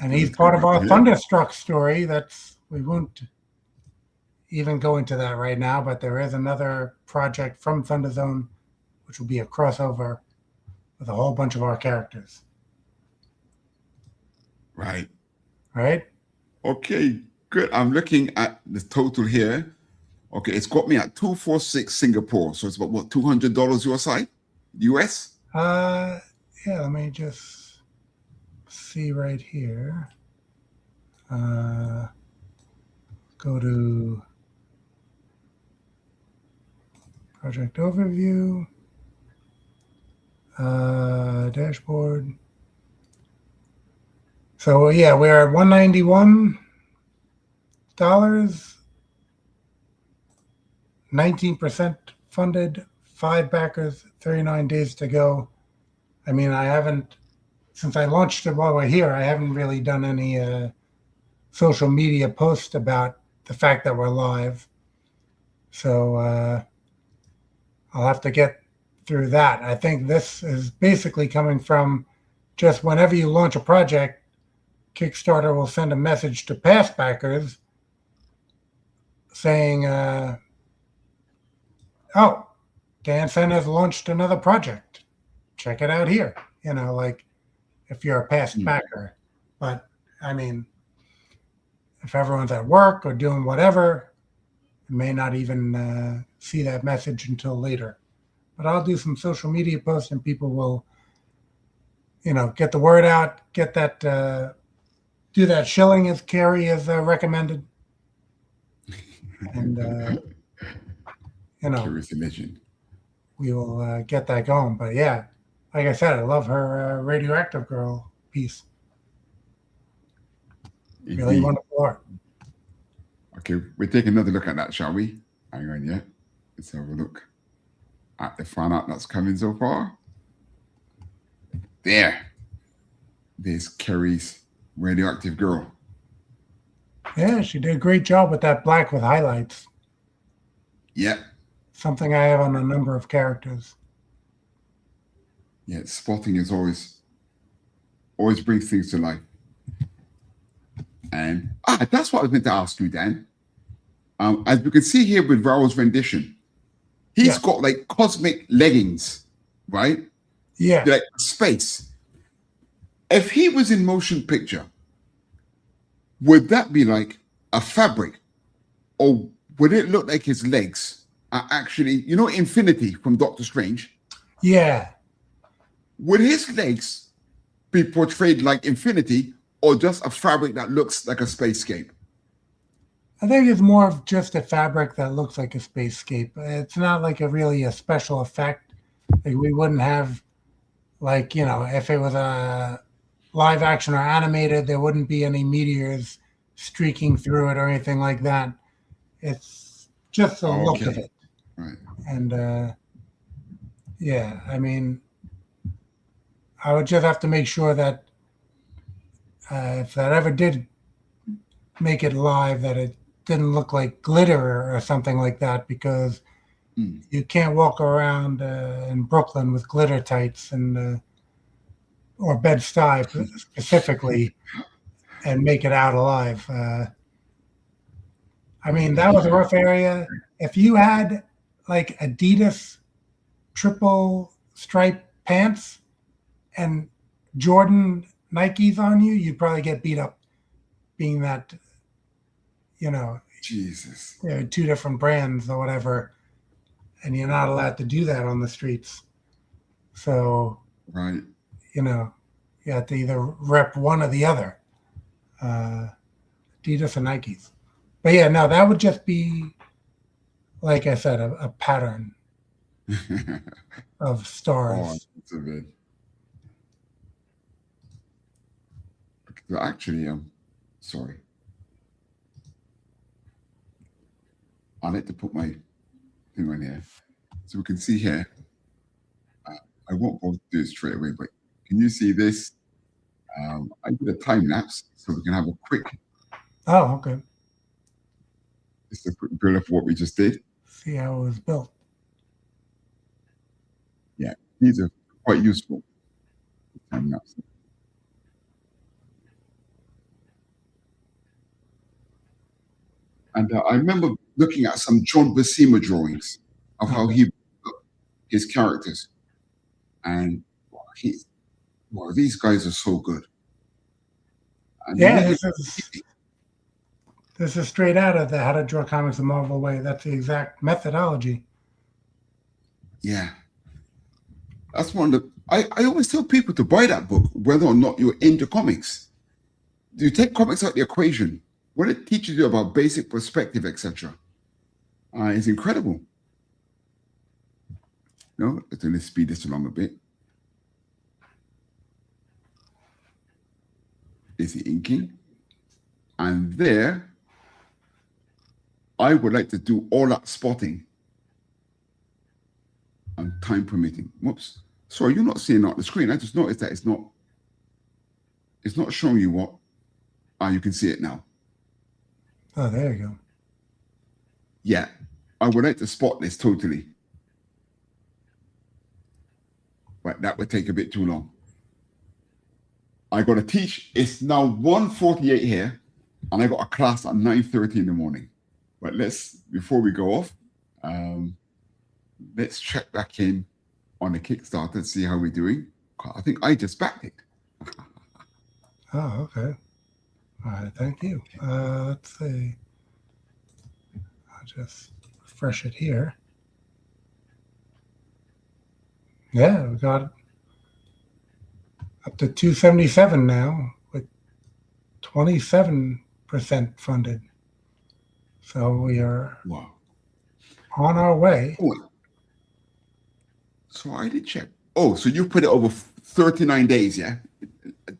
And he's part of our Thunderstruck story. We won't even go into that right now, but there is another project from ThunderZone, which will be a crossover with a whole bunch of our characters. Right. Right? Okay, good. I'm looking at the total here. Okay, it's got me at 246 Singapore. So it's about what, $200 your side? US? Yeah, let me just see right here. Go to project overview, dashboard. So yeah, we're at $191, 19% funded, 5 backers, 39 days to go. I mean, I haven't, since I launched it while we're here, I haven't really done any social media posts about the fact that we're live. So I'll have to get through that. I think this is basically coming from just whenever you launch a project, Kickstarter will send a message to past backers saying, oh, Dan Sehn has launched another project. Check it out here. You know, like if you're a past backer. But I mean, if everyone's at work or doing whatever, you may not even see that message until later. but I'll do some social media posts and people will, get the word out, get that, do that shilling as Carrie has recommended. And, Carrie's a legend. we will get that going. But yeah, like I said, I love her Radioactive Girl piece. Really Indeed. wonderful art. Okay, we'll take another look at that, shall we? Hang on, yeah. Let's have a look at the fan art that's coming so far. There's Carrie's Radioactive Girl. Yeah, she did a great job with that black with highlights. Yep. Something I have on a number of characters. Yeah, spotting is always brings things to life. And that's what I was meant to ask you, Dan. As you can see here with Raul's rendition, he's got like cosmic leggings, right? Yeah. Like space. If he was in motion picture, would that be like a fabric? Or would it look like his legs are actually, Infinity from Doctor Strange? Yeah. Would his legs be portrayed like Infinity or just a fabric that looks like a spacescape? I think it's more of just a fabric that looks like a spacescape. It's not like really a special effect. Like we wouldn't have, like, if it was a live action or animated, there wouldn't be any meteors streaking through it or anything like that. It's just the look of it. Right. And yeah, I mean, I would just have to make sure that if that ever did make it live, that it didn't look like glitter or something like that, because you can't walk around in Brooklyn with glitter tights and or Bed-Stuy specifically and make it out alive. I mean, that was a rough area. If you had like Adidas triple stripe pants and Jordan Nikes on you, you'd probably get beat up, being that, Jesus. there are two different brands or whatever, and you're not allowed to do that on the streets. So, right. You have to either rep one or the other, Adidas and Nikes. But yeah, no, that would just be, like I said, a pattern of stars. Oh, that's a bit. Actually, sorry. I like to put my thing on here so we can see here. I won't go do it straight away, but can you see this? I did a time lapse so we can have a quick. Oh, okay. Just a quick build of what we just did. See how it was built. Yeah, these are quite useful. Time lapse. And I remember looking at some John Buscema drawings of how he built his characters. And these guys are so good. And yeah, this is straight out of the How to Draw Comics the Marvel Way. That's the exact methodology. Yeah. That's one of the... I always tell people to buy that book, whether or not you're into comics. You take comics out of the equation. What it teaches you about basic perspective, etc. Is incredible. Let's speed this along a bit. Is the inking. And there, I would like to do all that spotting and time permitting. Whoops. Sorry, you're not seeing that on the screen. I just noticed that it's not showing you what. You can see it now. Oh, there you go. Yeah, I would like to spot this totally. But that would take a bit too long. I got to teach. It's now 1:48 here, and I got a class at 9:30 in the morning. But before we go off, let's check back in on the Kickstarter and see how we're doing. I think I just backed it. Oh, okay. All right, thank you. Let's see. I'll just refresh it here. Yeah, we got up to 277 now with 27% funded. So we are Wow. on our way. Oh, so I did check. Oh, so you put it over 39 days, yeah?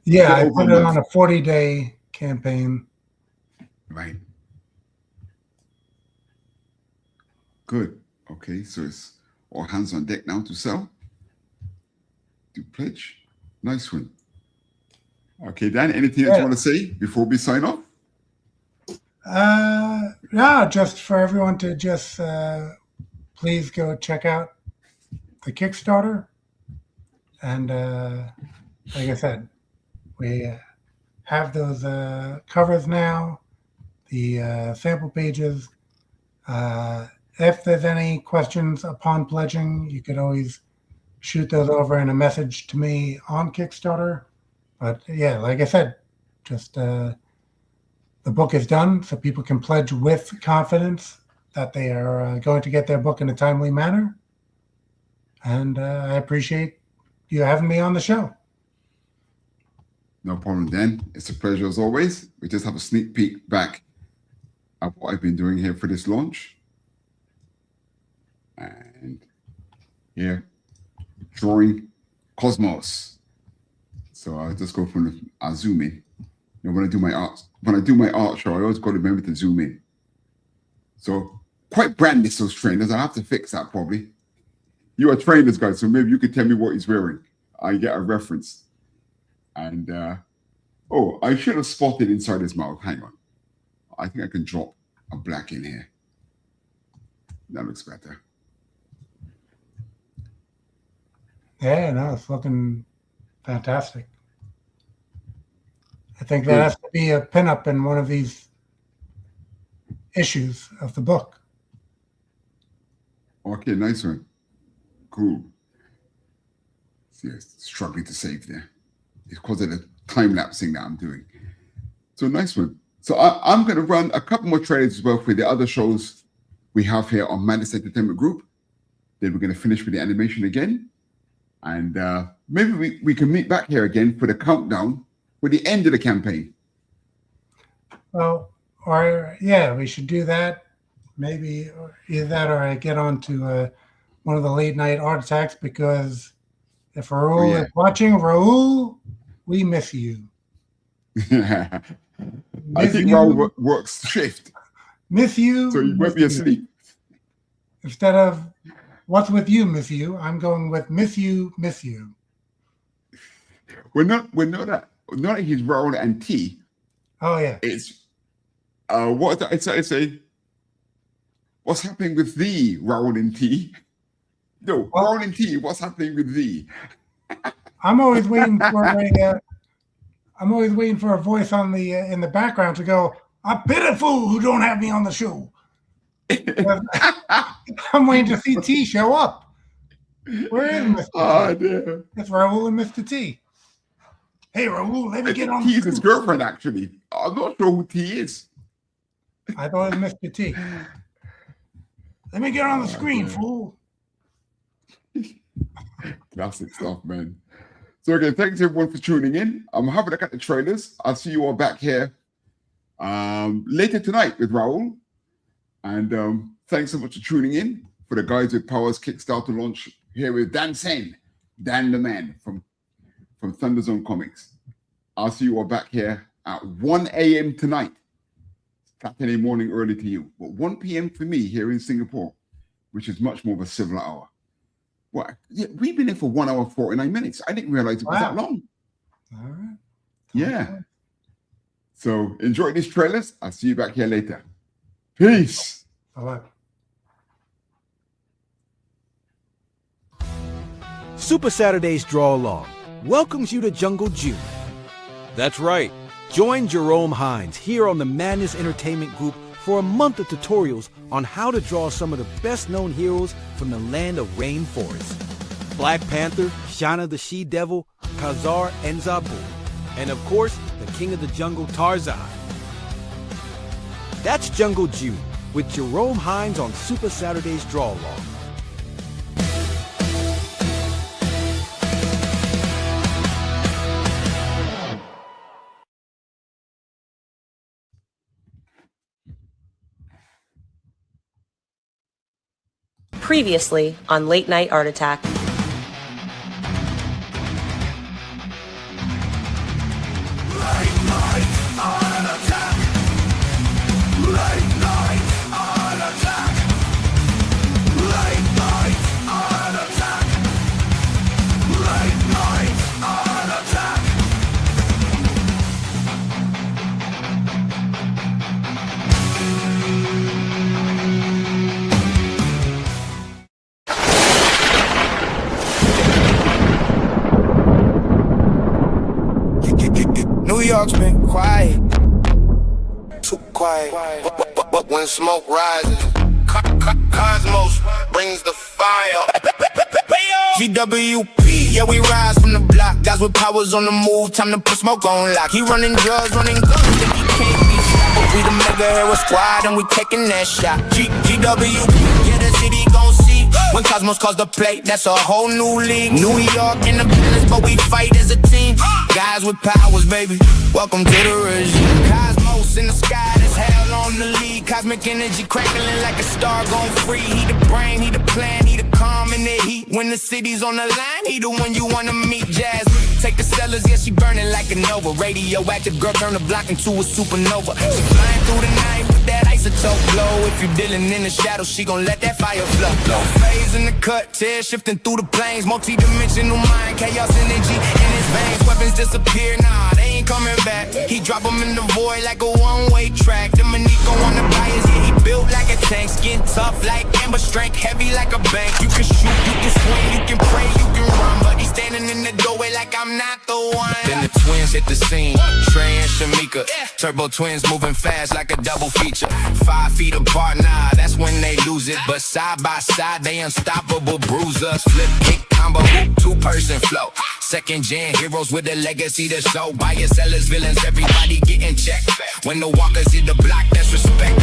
Yeah, I over put a it month. on a 40-day campaign. Right. Good. Okay, so it's all hands on deck now to sell. To pledge. Nice one. Okay, Dan, anything else you want to say before we sign off? No, just for everyone to just please go check out the Kickstarter. And like I said, we have those covers now, the sample pages. If there's any questions upon pledging, you could always shoot those over in a message to me on Kickstarter. But yeah, like I said, just the book is done, so people can pledge with confidence that they are going to get their book in a timely manner. And I appreciate you having me on the show. No problem, Dan. It's a pleasure as always. We just have a sneak peek back at what I've been doing here for this launch. And here, drawing Cosmos. So I'll just go from I'll zoom in. You know, when I do my art show, I always got to remember to zoom in. So quite brandless, those trainers. I have to fix that probably. You are trainers, guys, so maybe you could tell me what he's wearing. I get a reference. And oh, I should have spotted inside his mouth. Hang on. I think I can drop a black in here. That looks better. Yeah, no, it's looking fantastic. I think that has to be a pinup in one of these issues of the book. Okay, nice one. Cool. See, I'm struggling to save there. It's because of the time lapsing that I'm doing. So nice one. So I'm going to run a couple more trailers as well for the other shows we have here on Madness Entertainment Group. Then we're going to finish with the animation again. And maybe we can meet back here again for the countdown for the end of the campaign. Well, or yeah, we should do that. Maybe either that or I get on to one of the late night art attacks, because if Raul is watching, Raul, we miss you. I think Raul works shift. Miss you. So you won't be asleep. Instead of what's with you, miss you, I'm going with miss you, miss you. We're not that he's Raul and T. Oh yeah. It's what I say. What's happening with thee, Raul and T? No, Raul and T. What's happening with thee? I'm always waiting for a voice on the in the background to go, "A pitiful who don't have me on the show." I'm waiting to see T show up. Where is Mr. T? Oh, dear. It's Raul and Mr. T. Hey, Raul, let me get on. T is his girlfriend, actually. I'm not sure who T is. I thought it was Mr. T. Let me get on the screen, fool. Classic stuff, man. So again, thanks everyone for tuning in. I'm having a look at the trailers. I'll see you all back here later tonight with Raul. And thanks so much for tuning in for the guys with PHAZE Kickstarter launch here with Dan Sehn, Dan the Man from ThunderZone Comics. I'll see you all back here at 1 a.m. tonight. Saturday morning early to you, but 1 p.m. for me here in Singapore, which is much more of a civil hour. What? Yeah, we've been here for 1 hour 49 minutes. I didn't realize it was that long. All right. Yeah. So enjoy these trailers. I'll see you back here later. Peace. Bye-bye. Super Saturday's Draw Along welcomes you to Jungle June. That's right. Join Jerome Hinds here on the Madness Entertainment Group for a month of tutorials on how to draw some of the best-known heroes from the land of rainforest. Black Panther, Shana the She-Devil, Khazar, and Zabu. And of course, the King of the Jungle, Tarzan. That's Jungle June with Jerome Hinds on Super Saturday's Draw Along. Previously on Late Night Art Attack. New York's been quiet, too quiet. But when smoke rises, Cosmos brings the fire. GWP, yeah, we rise from the block. Guys with powers on the move, time to put smoke on lock. He running drugs, running guns, think he can't be stopped. We the mega hero squad and we taking that shot. GWP, yeah, the city gon' see. When Cosmos calls the plate, that's a whole new league. New York in the business, but we fight as a team. Guys with powers, baby, welcome to the regime. Cosmos in the sky, that's hell on the lead. Cosmic energy crackling like a star going free. He the brain, he the plan, he the calm in the heat. When the city's on the line, he the one you wanna meet. Jazz, take the sellers, yeah, she burning like a nova. Radioactive girl, turn the block into a supernova. She flying through the night with that isotope glow. If you dealing in the shadow, she gon' let that fire flow. No phase in the cut, tear shifting through the planes. Multi-dimensional mind, chaos energy in his veins. Weapons disappear, nah, they ain't coming back. He drop them in the void like a one-way track. Dominico on the bias, yeah, he built like a tank. Skin tough like amber, strength heavy like a bank. You can shoot, you can swing, you can pray, you can run, but he's standing in the doorway like I'm not the one. Then the twins hit the scene, Trey and Shamika. Turbo twins moving fast like a double feature. 5 feet apart, nah, that's when they lose it. But side by side, they unstoppable bruisers. Flip, kick, combo, two-person flow. Second gen heroes with a legacy to show. Buyers, sellers, villains, everybody getting checked. When the walkers hit the block, that's respect.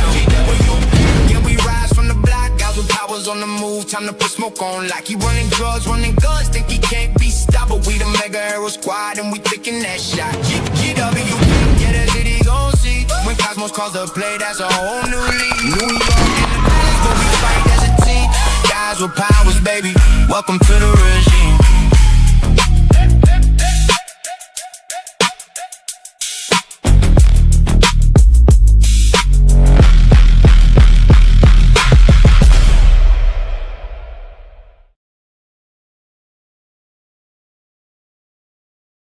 Yeah, we rise from the block. Guys with powers on the move, time to put smoke on lock. He running drugs, running guns, think he can't be stopped. But we the mega hero squad and we taking that shot. GW, yeah, the city gon' see. When Cosmos calls the play, that's a whole new league. New York in the business, but we fight as a team. Guys with powers, baby, welcome to the regime.